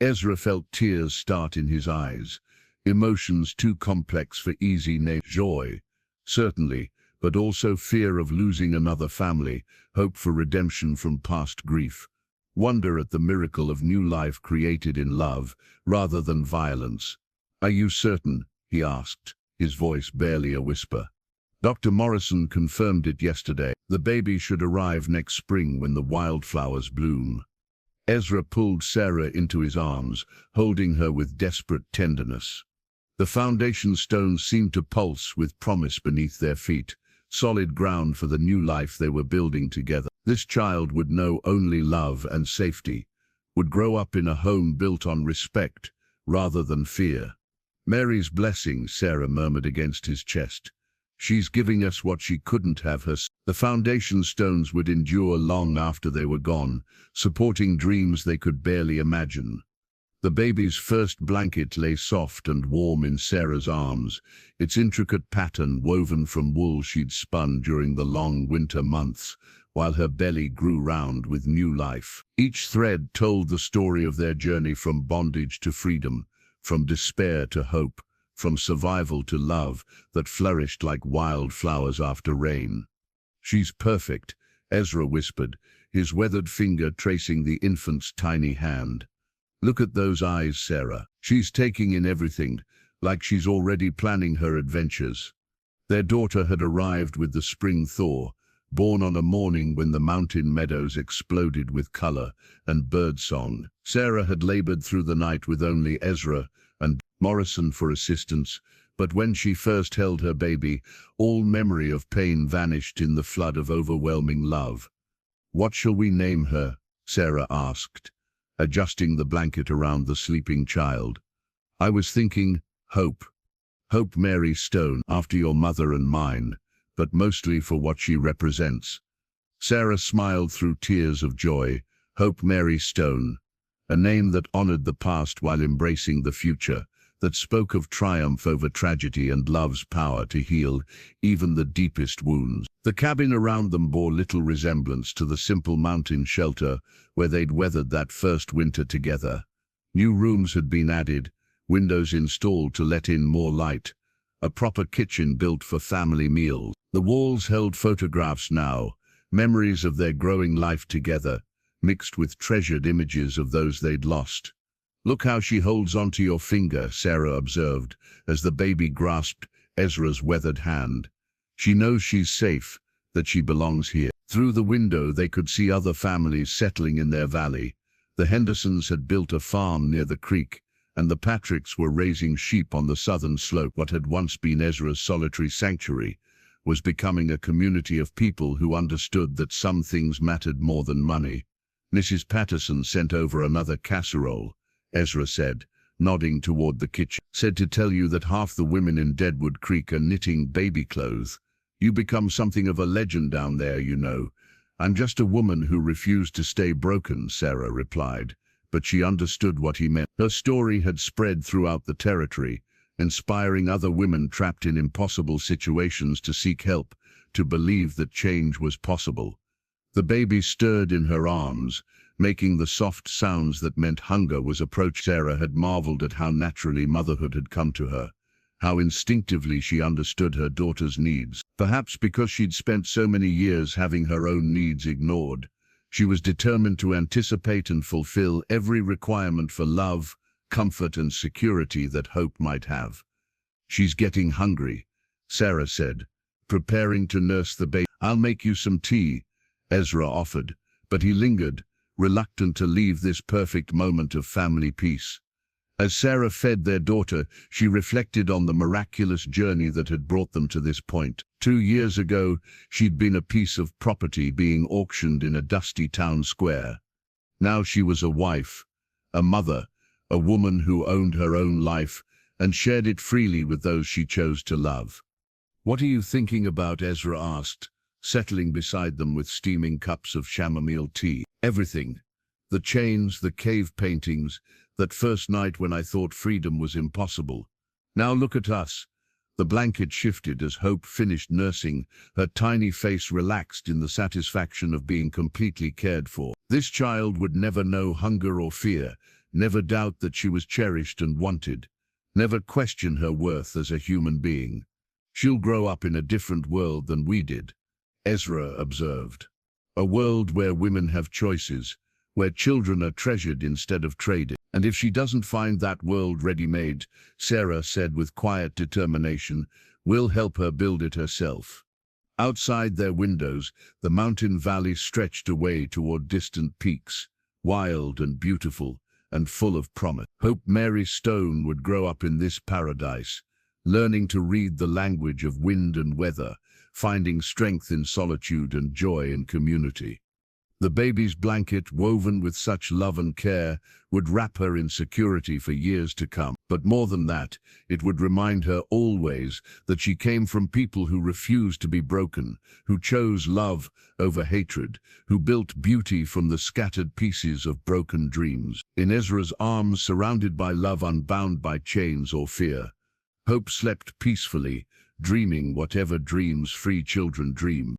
Ezra felt tears start in his eyes, emotions too complex for easy name. Joy, certainly, but also fear of losing another family, hope for redemption from past grief, wonder at the miracle of new life created in love rather than violence. Are you certain? He asked, his voice barely a whisper. Dr. Morrison confirmed it yesterday. The baby should arrive next spring when the wildflowers bloom. Ezra pulled Sarah into his arms, holding her with desperate tenderness. The foundation stones seemed to pulse with promise beneath their feet, solid ground for the new life they were building together. This child would know only love and safety, would grow up in a home built on respect rather than fear. Mary's blessing, Sarah murmured against his chest. She's giving us what she couldn't have herself. The foundation stones would endure long after they were gone, supporting dreams they could barely imagine. The baby's first blanket lay soft and warm in Sarah's arms, its intricate pattern woven from wool she'd spun during the long winter months, while her belly grew round with new life. Each thread told the story of their journey from bondage to freedom, from despair to hope, from survival to love that flourished like wildflowers after rain. She's perfect, Ezra whispered, his weathered finger tracing the infant's tiny hand. Look at those eyes, Sarah. She's taking in everything, like she's already planning her adventures. Their daughter had arrived with the spring thaw, born on a morning when the mountain meadows exploded with color and birdsong. Sarah had labored through the night with only Ezra and Morrison for assistance, but when she first held her baby, all memory of pain vanished in the flood of overwhelming love. What shall we name her? Sarah asked, adjusting the blanket around the sleeping child. I was thinking, Hope. Hope Mary Stone, after your mother and mine, but mostly for what she represents. Sarah smiled through tears of joy. Hope Mary Stone, a name that honored the past while embracing the future, that spoke of triumph over tragedy and love's power to heal even the deepest wounds. The cabin around them bore little resemblance to the simple mountain shelter where they'd weathered that first winter together. New rooms had been added, windows installed to let in more light, a proper kitchen built for family meals. The walls held photographs now, memories of their growing life together, mixed with treasured images of those they'd lost. "Look how she holds onto your finger," Sarah observed, as the baby grasped Ezra's weathered hand. "She knows she's safe, that she belongs here." Through the window they could see other families settling in their valley. The Hendersons had built a farm near the creek, and the Patricks were raising sheep on the southern slope. What had once been Ezra's solitary sanctuary was becoming a community of people who understood that some things mattered more than money. "Mrs. Patterson sent over another casserole," Ezra said, nodding toward the kitchen. "Said to tell you that half the women in Deadwood Creek are knitting baby clothes. You become something of a legend down there, you know." "I'm just a woman who refused to stay broken," Sarah replied, but she understood what he meant. Her story had spread throughout the territory, inspiring other women trapped in impossible situations to seek help, to believe that change was possible. The baby stirred in her arms, making the soft sounds that meant hunger was approaching. Sarah had marveled at how naturally motherhood had come to her, how instinctively she understood her daughter's needs. Perhaps because she'd spent so many years having her own needs ignored, she was determined to anticipate and fulfill every requirement for love, comfort, and security that hope might have. "She's getting hungry," Sarah said, preparing to nurse the baby. "I'll make you some tea," Ezra offered, but he lingered, reluctant to leave this perfect moment of family peace. As Sarah fed their daughter, she reflected on the miraculous journey that had brought them to this point. 2 years ago, she'd been a piece of property being auctioned in a dusty town square. Now she was a wife, a mother, a woman who owned her own life and shared it freely with those she chose to love. "What are you thinking about?" Ezra asked, settling beside them with steaming cups of chamomile tea. "Everything. The chains, the cave paintings, that first night when I thought freedom was impossible. Now look at us." The blanket shifted as Hope finished nursing, her tiny face relaxed in the satisfaction of being completely cared for. This child would never know hunger or fear, never doubt that she was cherished and wanted, never question her worth as a human being. "She'll grow up in a different world than we did," Ezra observed. "A world where women have choices, where children are treasured instead of traded. And if she doesn't find that world ready-made," Sarah said with quiet determination, "we'll help her build it herself." Outside their windows, the mountain valley stretched away toward distant peaks, wild and beautiful and full of promise. Hope Mary Stone would grow up in this paradise, learning to read the language of wind and weather, finding strength in solitude and joy in community. The baby's blanket, woven with such love and care, would wrap her in security for years to come. But more than that, it would remind her always that she came from people who refused to be broken, who chose love over hatred, who built beauty from the scattered pieces of broken dreams. In Ezra's arms, surrounded by love, unbound by chains or fear, Hope slept peacefully, dreaming whatever dreams free children dream.